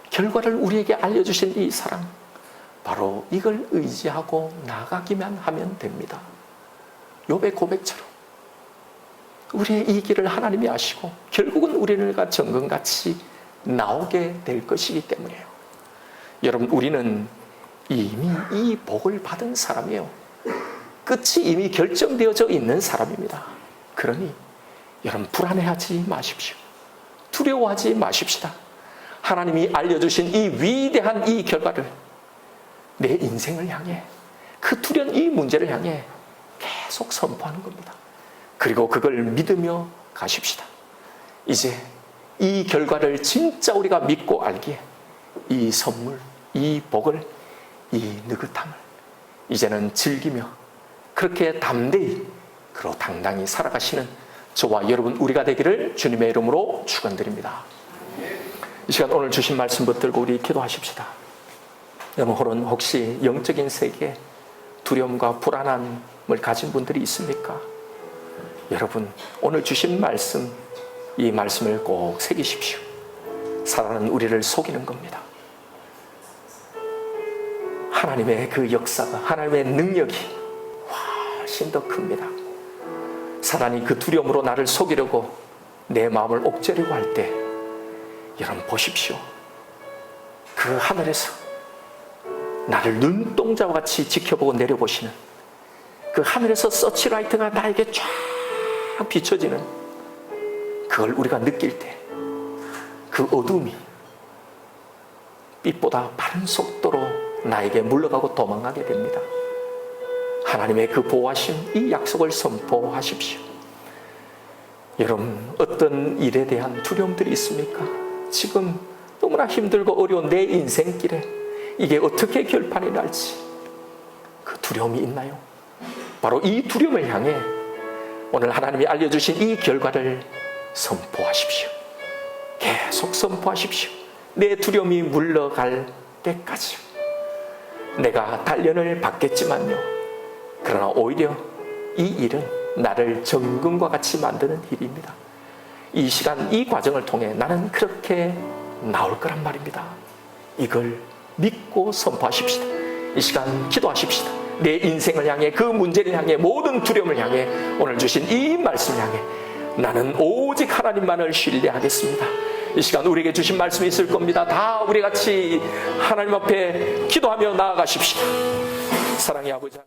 결과를 우리에게 알려주신 이 사랑, 바로 이걸 의지하고 나가기만 하면 됩니다. 욥의 고백처럼 우리의 이 길을 하나님이 아시고 결국은 우리가 정금같이 나오게 될 것이기 때문이에요. 여러분 우리는 이미 이 복을 받은 사람이에요. 끝이 이미 결정되어져 있는 사람입니다. 그러니 여러분 불안해하지 마십시오. 두려워하지 마십시다. 하나님이 알려주신 이 위대한 이 결과를 내 인생을 향해 그 두려운 이 문제를 향해 계속 선포하는 겁니다. 그리고 그걸 믿으며 가십시다. 이제 이 결과를 진짜 우리가 믿고 알기에 이 선물, 이 복을, 이 느긋함을 이제는 즐기며 그렇게 담대히 그리고 당당히 살아가시는 저와 여러분 우리가 되기를 주님의 이름으로 축원드립니다. 이 시간 오늘 주신 말씀 붙들고 우리 기도하십시다. 여러분 혹시 영적인 세계에 두려움과 불안함을 가진 분들이 있습니까? 여러분 오늘 주신 말씀, 이 말씀을 꼭 새기십시오. 사단은 우리를 속이는 겁니다. 하나님의 그 역사가, 하나님의 능력이 훨씬 더 큽니다. 사단이 그 두려움으로 나를 속이려고 내 마음을 옥죄려고 할 때 여러분 보십시오. 그 하늘에서 나를 눈동자와 같이 지켜보고 내려보시는 그 하늘에서 서치라이트가 나에게 쫙 비춰지는 그걸 우리가 느낄 때 그 어둠이 빛보다 빠른 속도로 나에게 물러가고 도망가게 됩니다. 하나님의 그 보호하심, 이 약속을 선포하십시오. 여러분 어떤 일에 대한 두려움들이 있습니까? 지금 너무나 힘들고 어려운 내 인생길에 이게 어떻게 결판이 날지 그 두려움이 있나요? 바로 이 두려움을 향해 오늘 하나님이 알려주신 이 결과를 선포하십시오. 계속 선포하십시오. 내 두려움이 물러갈 때까지. 내가 단련을 받겠지만요, 그러나 오히려 이 일은 나를 정금과 같이 만드는 일입니다. 이 시간, 이 과정을 통해 나는 그렇게 나올 거란 말입니다. 이걸 믿고 선포하십시다. 이 시간 기도하십시다. 내 인생을 향해, 그 문제를 향해, 모든 두려움을 향해, 오늘 주신 이 말씀을 향해 나는 오직 하나님만을 신뢰하겠습니다. 이 시간 우리에게 주신 말씀이 있을 겁니다. 다 우리 같이 하나님 앞에 기도하며 나아가십시다. 사랑의 아버지 하나님.